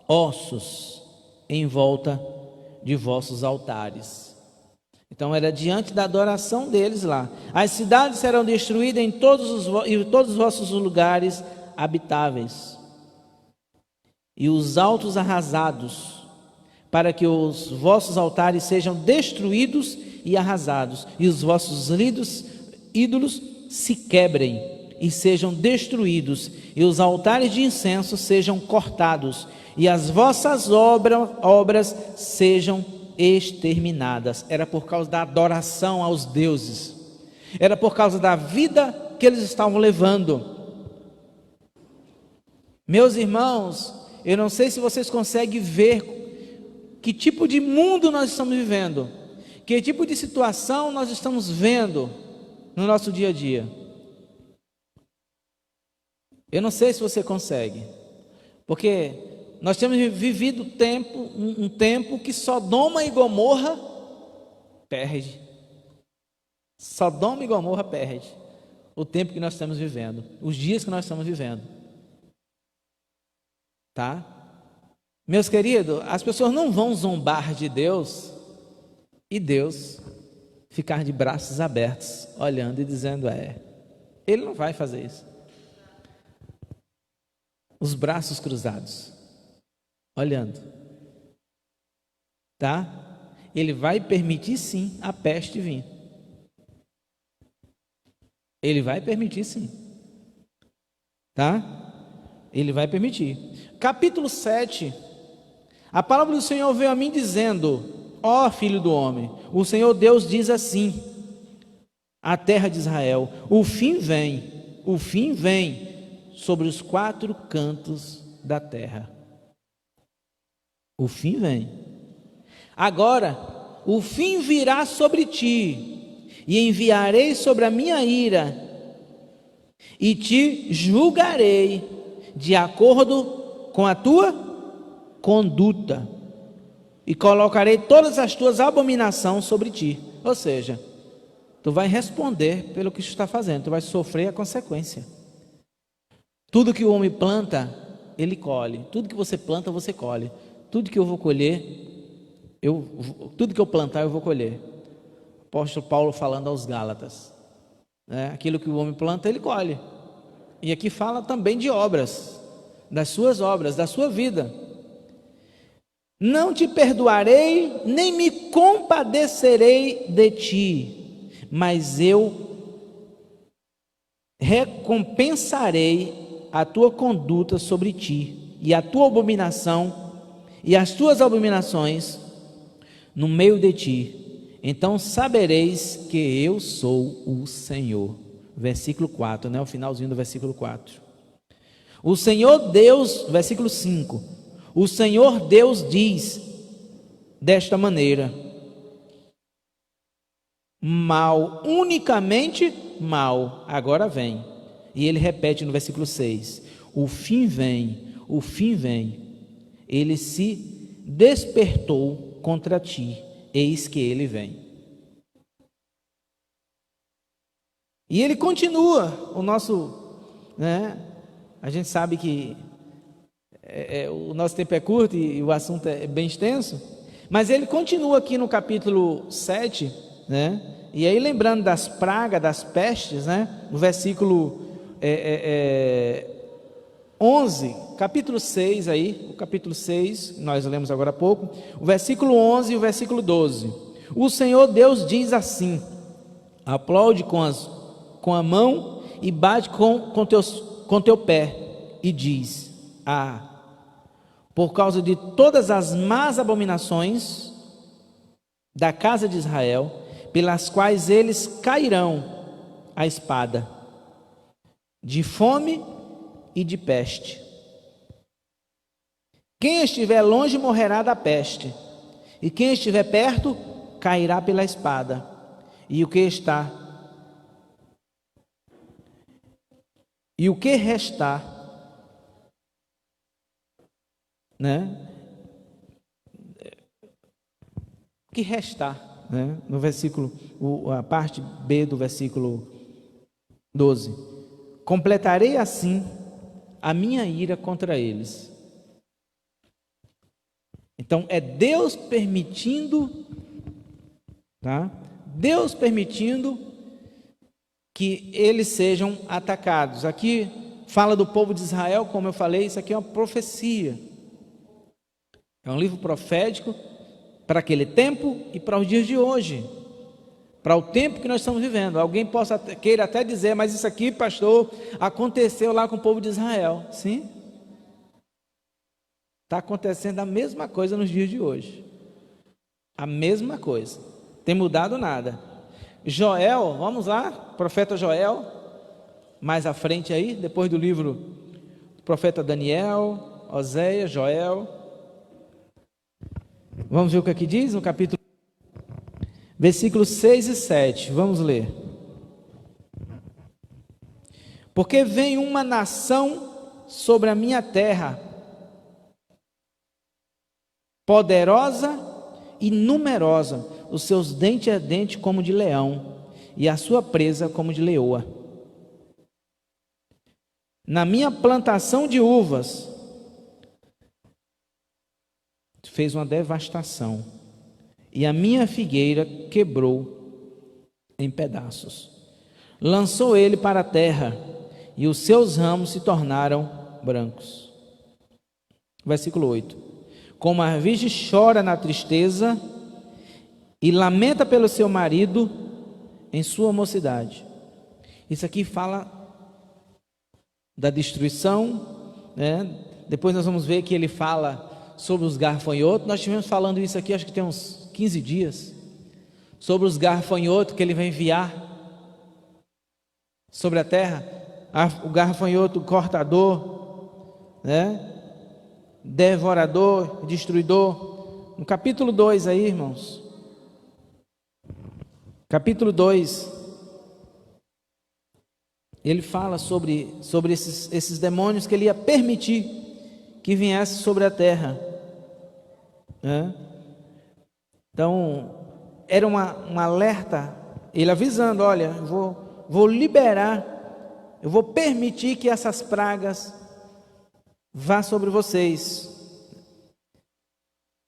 ossos em volta de vossos altares. Então era diante da adoração deles lá. As cidades serão destruídas em todos os vossos lugares habitáveis, e os altos arrasados, para que os vossos altares sejam destruídos e arrasados, e os vossos ídolos se quebrem e sejam destruídos, e os altares de incenso sejam cortados, e as vossas obras sejam exterminadas. Era por causa da adoração aos deuses, era por causa da vida que eles estavam levando. Meus irmãos, eu não sei se vocês conseguem ver que tipo de mundo nós estamos vivendo, que tipo de situação nós estamos vendo no nosso dia a dia. Eu não sei se você consegue, porque nós temos vivido um tempo que Sodoma e Gomorra perde. Sodoma e Gomorra perde o tempo que nós estamos vivendo, os dias que nós estamos vivendo. Tá? Meus queridos, as pessoas não vão zombar de Deus e Deus ficar de braços abertos, olhando e dizendo Ele não vai fazer isso. Os braços cruzados, olhando. Tá? Ele vai permitir sim a peste vir. Ele vai permitir sim. Tá? Ele vai permitir. Capítulo 7. A palavra do Senhor veio a mim dizendo: ó filho do homem, o Senhor Deus diz assim à terra de Israel: o fim vem sobre os 4 cantos da terra. O fim vem. Agora, o fim virá sobre ti, e enviarei sobre a minha ira, e te julgarei de acordo com a tua conduta, e colocarei todas as tuas abominações sobre ti. Ou seja, tu vai responder pelo que tu está fazendo, tu vai sofrer a consequência. Tudo que o homem planta, ele colhe. Tudo que você planta, você colhe. Tudo que eu vou colher, tudo que eu plantar, eu vou colher. Apóstolo Paulo falando aos Gálatas, né? Aquilo que o homem planta, ele colhe. E aqui fala também de obras, das suas obras, da sua vida. Não te perdoarei, nem me compadecerei de ti, mas eu recompensarei a tua conduta sobre ti, e a tua abominação, e as tuas abominações no meio de ti. Então sabereis que eu sou o Senhor. Versículo 4, né? O finalzinho do versículo 4. O Senhor Deus, versículo 5. O Senhor Deus diz desta maneira: mal, unicamente mal. Agora vem. E ele repete no versículo 6: o fim vem, o fim vem. Ele se despertou contra ti, eis que ele vem. E ele continua, o nosso, né? A gente sabe que o nosso tempo é curto e o assunto é bem extenso, mas ele continua aqui no capítulo 7, né? E aí lembrando das pragas, das pestes, né? No versículo 11, capítulo 6 aí, o capítulo 6, nós lemos agora há pouco, o versículo 11 e o versículo 12. O Senhor Deus diz assim: aplaude com a mão e bate com teu pé e diz: por causa de todas as más abominações da casa de Israel, pelas quais eles cairão à espada, de fome e de peste. Quem estiver longe morrerá da peste, e quem estiver perto cairá pela espada. E o que restar, né? O que restar, né? No versículo, a parte B do versículo 12: completarei assim a minha ira contra eles. Então é Deus permitindo, tá? Deus permitindo que eles sejam atacados. Aqui fala do povo de Israel, como eu falei, isso aqui é uma profecia. É um livro profético para aquele tempo e para os dias de hoje, para o tempo que nós estamos vivendo. Alguém queira até dizer, mas isso aqui, pastor, aconteceu lá com o povo de Israel. Sim, está acontecendo a mesma coisa nos dias de hoje. A mesma coisa, tem mudado nada. Joel, vamos lá, profeta Joel, mais à frente aí, depois do livro do profeta Daniel, Oséias, Joel. Vamos ver o que aqui diz no capítulo, versículos 6 e 7, vamos ler. Porque vem uma nação sobre a minha terra, poderosa e numerosa, os seus dentes é dente como de leão, e a sua presa como de leoa. Na minha plantação de uvas, fez uma devastação, e a minha figueira quebrou em pedaços. Lançou ele para a terra, e os seus ramos se tornaram brancos. Versículo 8: como a virgem chora na tristeza e lamenta pelo seu marido em sua mocidade. Isso aqui fala da destruição, né? Depois nós vamos ver que ele fala sobre os garfanhotos. Nós estivemos falando isso aqui, acho que tem uns 15 dias, sobre os garfanhotos que ele vai enviar sobre a terra. O garfanhoto cortador, né? Devorador, destruidor. No capítulo 2 aí, irmãos, capítulo 2, ele fala sobre esses demônios que ele ia permitir que viesse sobre a terra, né? Então era um alerta, ele avisando: olha, eu vou eu vou permitir que essas pragas vá sobre vocês.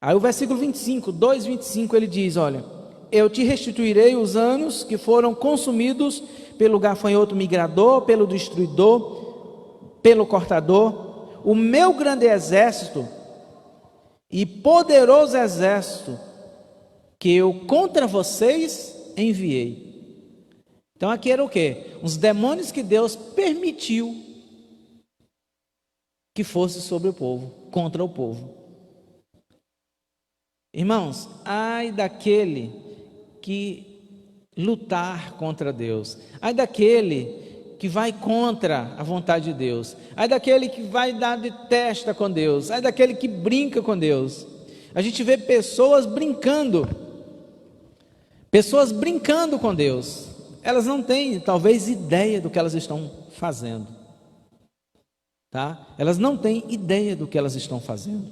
Aí o versículo 25, 2:25, ele diz, olha, eu te restituirei os anos que foram consumidos pelo gafanhoto migrador, pelo destruidor, pelo cortador, o meu grande exército e poderoso exército que eu contra vocês enviei. Então aqui era o quê? Os demônios que Deus permitiu que fosse sobre o povo, contra o povo. Irmãos, ai daquele que lutar contra Deus, ai daquele que vai contra a vontade de Deus, ai daquele que vai dar de testa com Deus, ai daquele que brinca com Deus. A gente vê pessoas brincando com Deus. Elas não têm talvez ideia do que elas estão fazendo, tá? Elas não têm ideia do que elas estão fazendo.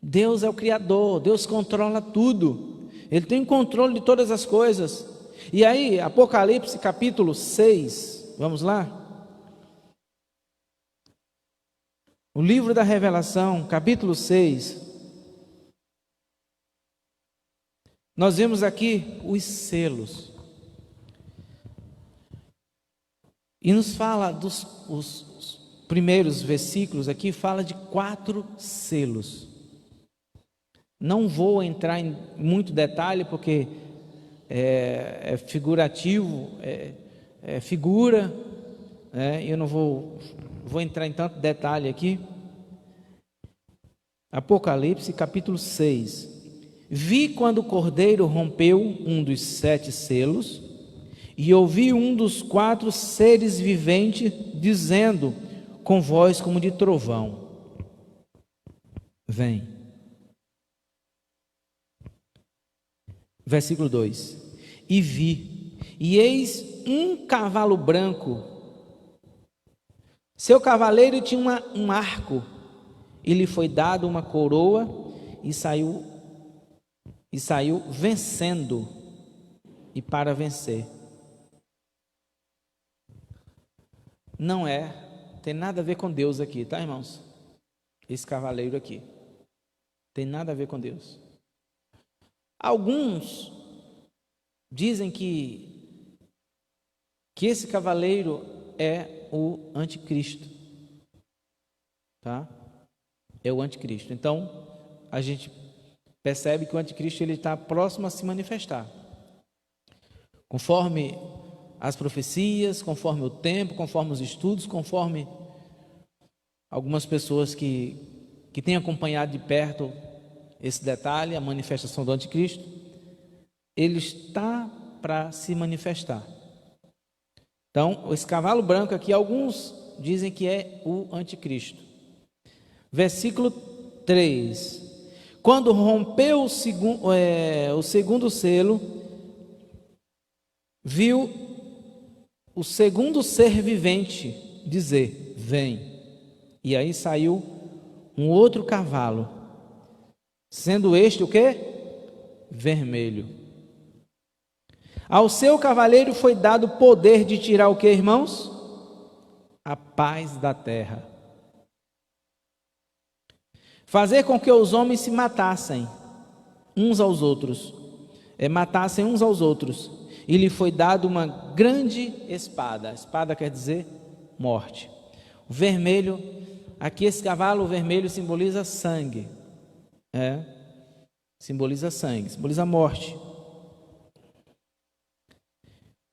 Deus é o Criador, Deus controla tudo, Ele tem controle de todas as coisas. E aí, Apocalipse capítulo 6, vamos lá? O livro da Revelação, capítulo 6. Nós vemos aqui os selos. E nos fala os primeiros versículos aqui, fala de 4 selos. Não vou entrar em muito detalhe, porque é figurativo, é figura, eu não vou entrar em tanto detalhe aqui. Apocalipse capítulo 6. Vi quando o cordeiro rompeu um dos 7 selos, e ouvi um dos 4 seres viventes dizendo com voz como de trovão: vem. Versículo 2: E vi, e eis um cavalo branco, seu cavaleiro tinha um arco, e lhe foi dado uma coroa, e saiu vencendo, e para vencer. Não tem nada a ver com Deus aqui, tá, irmãos? Esse cavaleiro aqui tem nada a ver com Deus. Alguns dizem que esse cavaleiro é o anticristo, tá? É o anticristo. Então, a gente percebe que o anticristo ele está próximo a se manifestar. Conforme as profecias, conforme o tempo, conforme os estudos, conforme algumas pessoas que têm acompanhado de perto esse detalhe, a manifestação do anticristo, ele está para se manifestar. Então, esse cavalo branco aqui, alguns dizem que é o anticristo. Versículo 3: Quando rompeu o segundo selo, viu o segundo ser vivente dizer: vem. E aí saiu um outro cavalo, sendo este o quê? Vermelho. Ao seu cavaleiro foi dado o poder de tirar o quê, irmãos? A paz da terra. Fazer com que os homens se matassem uns aos outros, matassem uns aos outros. E lhe foi dado uma grande espada. Espada quer dizer morte. O vermelho, aqui esse cavalo vermelho simboliza sangue. Simboliza sangue, simboliza morte.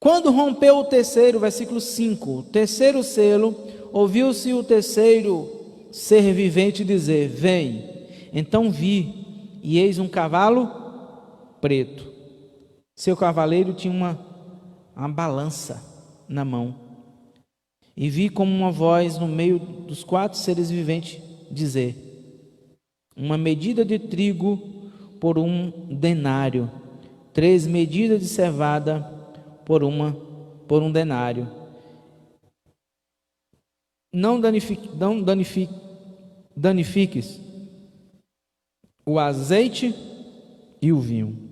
Quando rompeu o terceiro, versículo 5, o terceiro selo, ouviu-se o terceiro ser vivente dizer: vem. Então vi, e eis um cavalo preto. Seu cavaleiro tinha uma balança na mão. E vi como uma voz no meio dos 4 seres viventes dizer: uma medida de trigo por 1 denário, 3 medidas de cevada por um denário. Não danifiques o azeite e o vinho.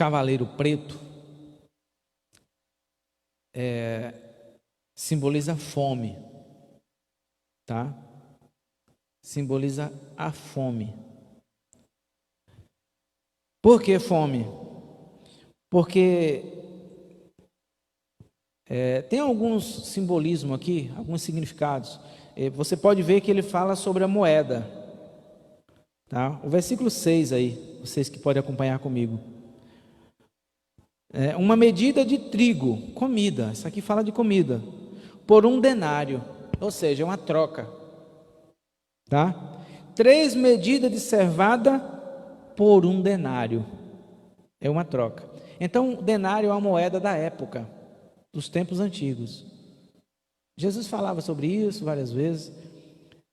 cavaleiro preto simboliza fome, tá? Simboliza a fome. Por que fome? Porque tem alguns simbolismos aqui, alguns significados. Você pode ver que ele fala sobre a moeda, tá? O versículo 6 aí, vocês que podem acompanhar comigo. Uma medida de trigo, comida, isso aqui fala de comida, por 1 denário, ou seja, uma troca, tá? 3 medidas de cevada por 1 denário, é uma troca. Então, o denário é uma moeda da época, dos tempos antigos. Jesus falava sobre isso várias vezes,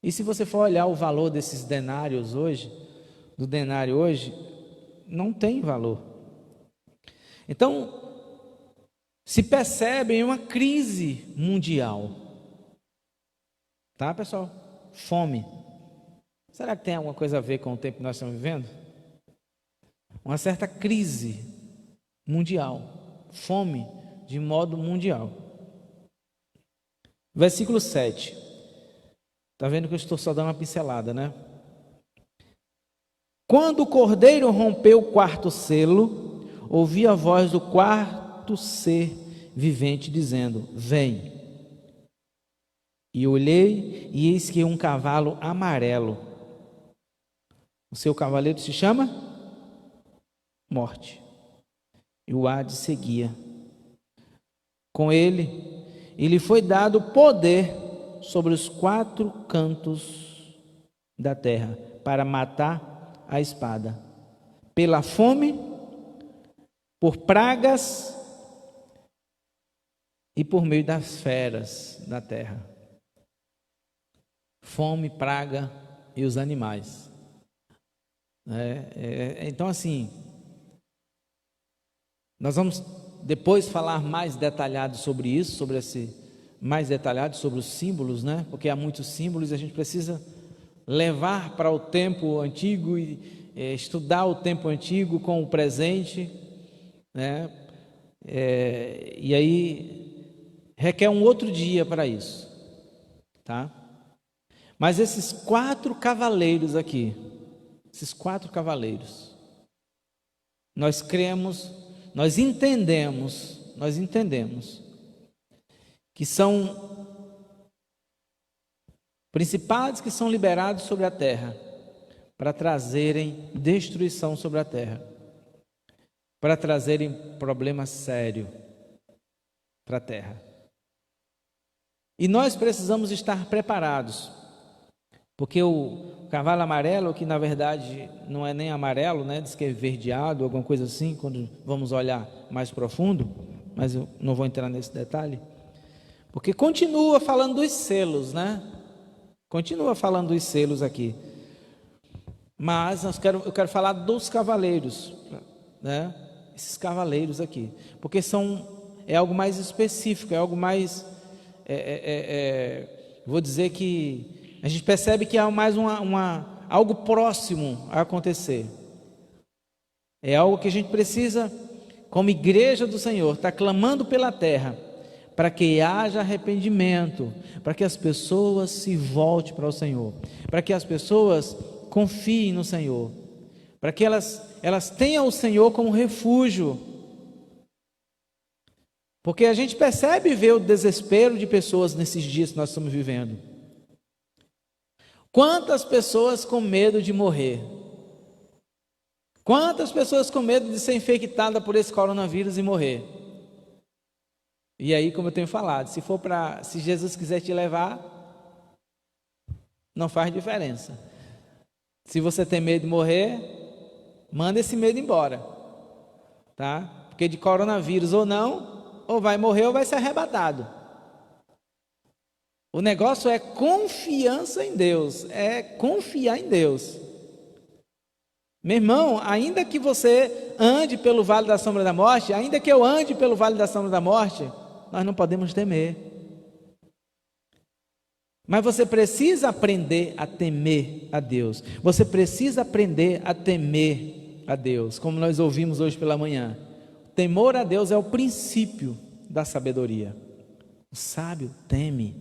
e se você for olhar o valor desses denários hoje, do denário hoje, não tem valor. Então, se percebe uma crise mundial, tá, pessoal? Fome. Será que tem alguma coisa a ver com o tempo que nós estamos vivendo? Uma certa crise mundial, fome de modo mundial. Versículo 7. Está vendo que eu estou só dando uma pincelada, né? Quando o cordeiro rompeu o 4º selo, ouvi a voz do 4º ser vivente dizendo: vem. E olhei, e eis que um cavalo amarelo. O seu cavaleiro se chama Morte. E o Hades seguia com ele, e lhe foi dado poder sobre os 4 cantos da terra, para matar a espada, pela fome, por pragas e por meio das feras da terra. Fome, praga e os animais. Então, assim, nós vamos depois falar mais detalhado sobre isso, mais detalhado sobre os símbolos, né? Porque há muitos símbolos e a gente precisa levar para o tempo antigo e estudar o tempo antigo com o presente, né? E aí requer um outro dia para isso, tá? Mas esses 4 cavaleiros aqui, nós cremos, nós entendemos que são principados que são liberados sobre a terra para trazerem destruição sobre a terra, para trazerem problema sério para a terra. E nós precisamos estar preparados, porque o cavalo amarelo, que na verdade não é nem amarelo, né? Diz que é verdeado, alguma coisa assim, quando vamos olhar mais profundo, mas eu não vou entrar nesse detalhe, porque continua falando dos selos, né? Continua falando dos selos aqui, mas eu quero falar dos cavaleiros, né? Esses cavaleiros aqui, porque é algo mais específico, é algo mais, vou dizer que a gente percebe que há mais algo próximo a acontecer. É algo que a gente precisa, como igreja do Senhor, estar clamando pela terra, para que haja arrependimento, para que as pessoas se voltem para o Senhor, para que as pessoas confiem no Senhor, para que elas tenham o Senhor como refúgio. Porque a gente percebe e vê o desespero de pessoas nesses dias que nós estamos vivendo. Quantas pessoas com medo de morrer? Quantas pessoas com medo de ser infectada por esse coronavírus e morrer? E aí, como eu tenho falado, se Jesus quiser te levar, não faz diferença. Se você tem medo de morrer, manda esse medo embora, tá? Porque de coronavírus ou não, ou vai morrer ou vai ser arrebatado. O negócio é confiança em Deus, é confiar em Deus. Meu irmão, ainda que você ande pelo vale da sombra da morte, ainda que eu ande pelo vale da sombra da morte, nós não podemos temer. Mas você precisa aprender a temer a Deus. Você precisa aprender a temer a Deus, como nós ouvimos hoje pela manhã. O temor a Deus é o princípio da sabedoria. O sábio teme.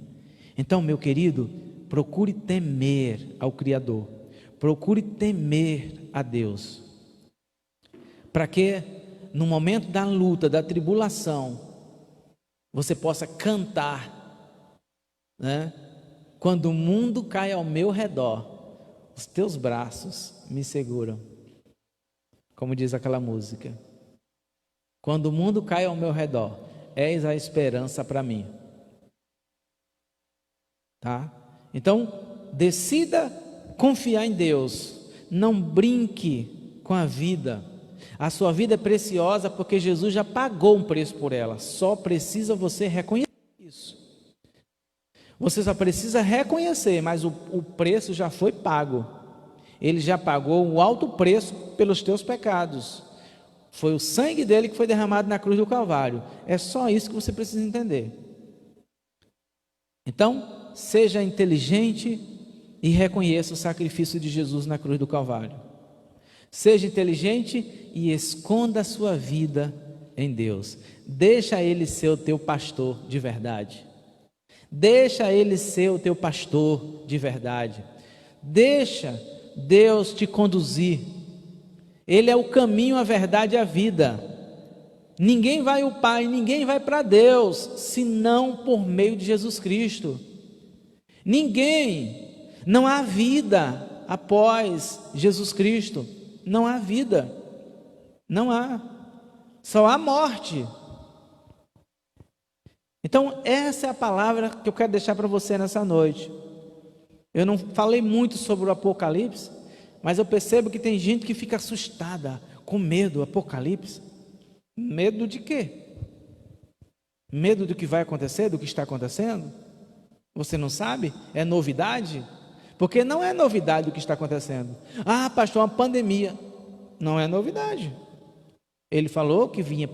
Então, meu querido, procure temer ao Criador, procure temer a Deus, para que no momento da luta, da tribulação, você possa cantar, né? Quando o mundo cai ao meu redor, os teus braços me seguram, como diz aquela música. Quando o mundo cai ao meu redor, és a esperança para mim. Tá? Então, decida confiar em Deus, não brinque com a vida. A sua vida é preciosa porque Jesus já pagou um preço por ela, só precisa você reconhecer isso. Você só precisa reconhecer, mas o preço já foi pago. Ele já pagou o alto preço pelos teus pecados. Foi o sangue dele que foi derramado na cruz do Calvário. É só isso que você precisa entender. Então, seja inteligente e reconheça o sacrifício de Jesus na cruz do Calvário. Seja inteligente e esconda a sua vida em Deus. Deixa Ele ser o teu pastor de verdade. Deixa Ele ser o teu pastor de verdade. Deixa Deus te conduzir. Ele é o caminho, a verdade e a vida. Ninguém vai ao Pai, ninguém vai para Deus, senão por meio de Jesus Cristo. Ninguém, não há vida após Jesus Cristo. Não há vida, não há, só há morte. Então essa é a palavra que eu quero deixar para você nessa noite. Eu não falei muito sobre o Apocalipse, mas eu percebo que tem gente que fica assustada, com medo do Apocalipse. Medo de quê? Medo do que vai acontecer, do que está acontecendo? Você não sabe? É novidade? Porque não é novidade o que está acontecendo. Ah, pastor, uma pandemia. Não é novidade. Ele falou que vinha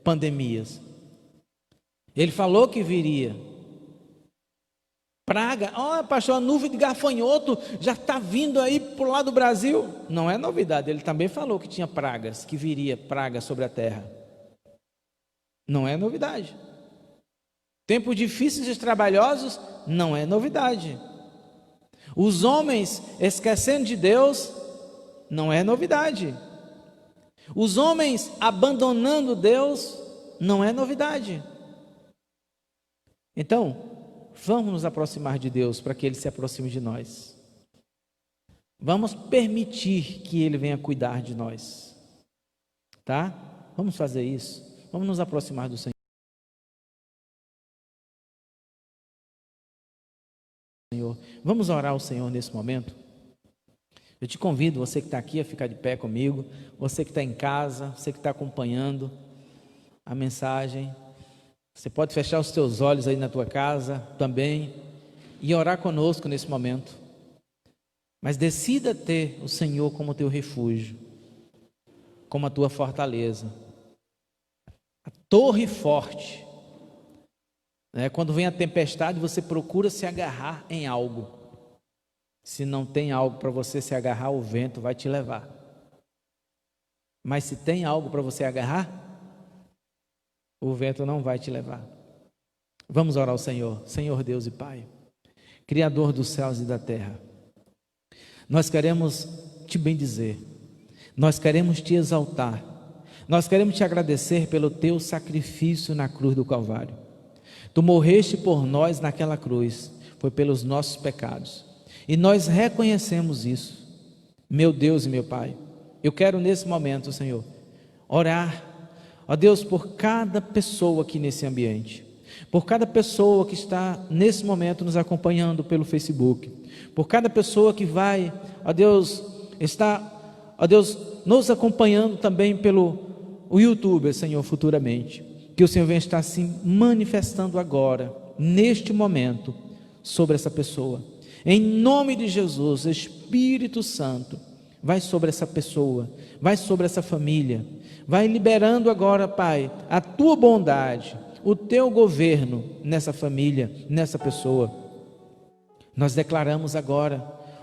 pandemias. Ele falou que viria praga. Oh, pastor, a nuvem de gafanhoto já está vindo aí para o lado do Brasil. Não é novidade. Ele também falou que tinha pragas, que viria praga sobre a terra. Não é novidade. Tempos difíceis e trabalhosos, não é novidade. Os homens esquecendo de Deus, não é novidade. Os homens abandonando Deus, não é novidade. Então, vamos nos aproximar de Deus para que Ele se aproxime de nós. Vamos permitir que Ele venha cuidar de nós. Tá? Vamos fazer isso. Vamos nos aproximar do Senhor. Vamos orar ao Senhor nesse momento. Eu te convido, você que está aqui, a ficar de pé comigo. Você que está em casa, você que está acompanhando a mensagem. Você pode fechar os teus olhos aí na tua casa também e orar conosco nesse momento. Mas decida ter o Senhor como teu refúgio, como a tua fortaleza, a torre forte. Quando vem a tempestade, você procura se agarrar em algo. Se não tem algo para você se agarrar, o vento vai te levar. Mas se tem algo para você agarrar, o vento não vai te levar. Vamos orar ao Senhor. Senhor Deus e Pai, Criador dos céus e da terra, nós queremos te bendizer, nós queremos te exaltar, nós queremos te agradecer pelo teu sacrifício na cruz do Calvário. Tu morreste por nós naquela cruz, foi pelos nossos pecados, e nós reconhecemos isso. Meu Deus e meu Pai, eu quero nesse momento, Senhor, orar, ó Deus, por cada pessoa aqui nesse ambiente, por cada pessoa que está nesse momento nos acompanhando pelo Facebook, por cada pessoa que vai, ó Deus, está, ó Deus, nos acompanhando também pelo YouTube, Senhor, futuramente. Que o Senhor venha estar se manifestando agora, neste momento, sobre essa pessoa. Em nome de Jesus, Espírito Santo, vai sobre essa pessoa, vai sobre essa família, vai liberando agora, Pai, a tua bondade, o teu governo nessa família, nessa pessoa. Nós declaramos agora,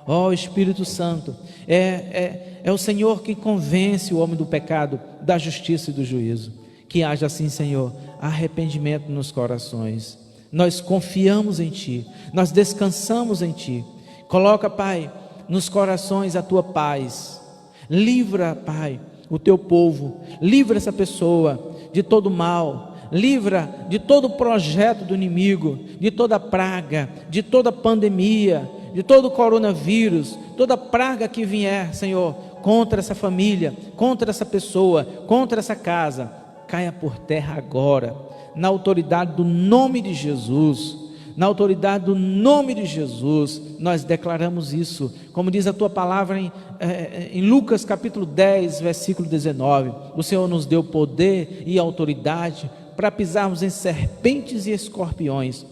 Ó Espírito Santo, é o Senhor que convence o homem do pecado, da justiça e do juízo. Que haja assim, Senhor, arrependimento nos corações. Nós confiamos em Ti, nós descansamos em Ti. Coloca, Pai, nos corações a Tua paz. Livra, Pai, o Teu povo. Livra essa pessoa de todo mal. Livra de todo projeto do inimigo, de toda praga, de toda pandemia, de todo coronavírus, toda praga que vier, Senhor, contra essa família, contra essa pessoa, contra essa casa, caia por terra agora, na autoridade do nome de Jesus. Na autoridade do nome de Jesus, nós declaramos isso, como diz a Tua palavra em Lucas capítulo 10, versículo 19, o Senhor nos deu poder e autoridade para pisarmos em serpentes e escorpiões,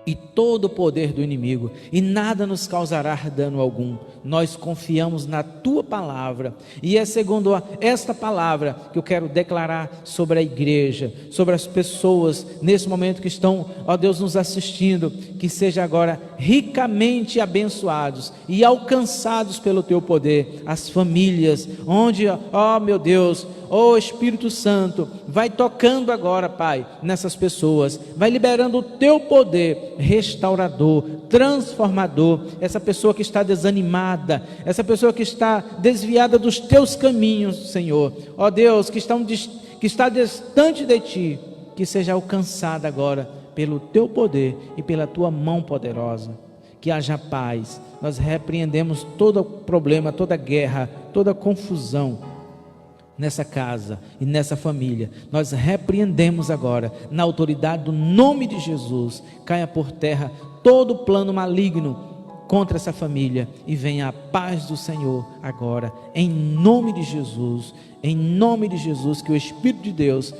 e todo o poder do inimigo, e nada nos causará dano algum. Nós confiamos na Tua palavra, e é segundo esta palavra que eu quero declarar sobre a igreja, sobre as pessoas nesse momento que estão, ó Deus, nos assistindo, que seja agora ricamente abençoados e alcançados pelo Teu poder, as famílias, onde, ó meu Deus, ó Espírito Santo, vai tocando agora, Pai, nessas pessoas, vai liberando o Teu poder restaurador, transformador, essa pessoa que está desanimada, essa pessoa que está desviada dos Teus caminhos, Senhor, ó Deus, que está distante de Ti, que seja alcançada agora pelo Teu poder e pela Tua mão poderosa, que haja paz. Nós repreendemos todo problema, toda guerra, toda confusão nessa casa e nessa família. Nós repreendemos agora, na autoridade do nome de Jesus, caia por terra todo plano maligno contra essa família, e venha a paz do Senhor agora, em nome de Jesus, que o Espírito de Deus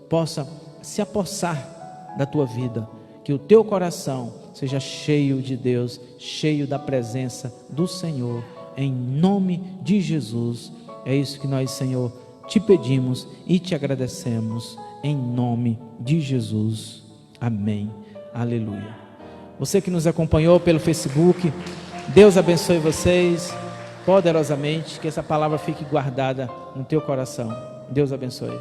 possa se apossar da tua vida, que o teu coração seja cheio de Deus, cheio da presença do Senhor, em nome de Jesus. É isso que nós, Senhor, te pedimos e te agradecemos, em nome de Jesus. Amém. Aleluia. Você que nos acompanhou pelo Facebook, Deus abençoe vocês poderosamente, que essa palavra fique guardada no teu coração. Deus abençoe.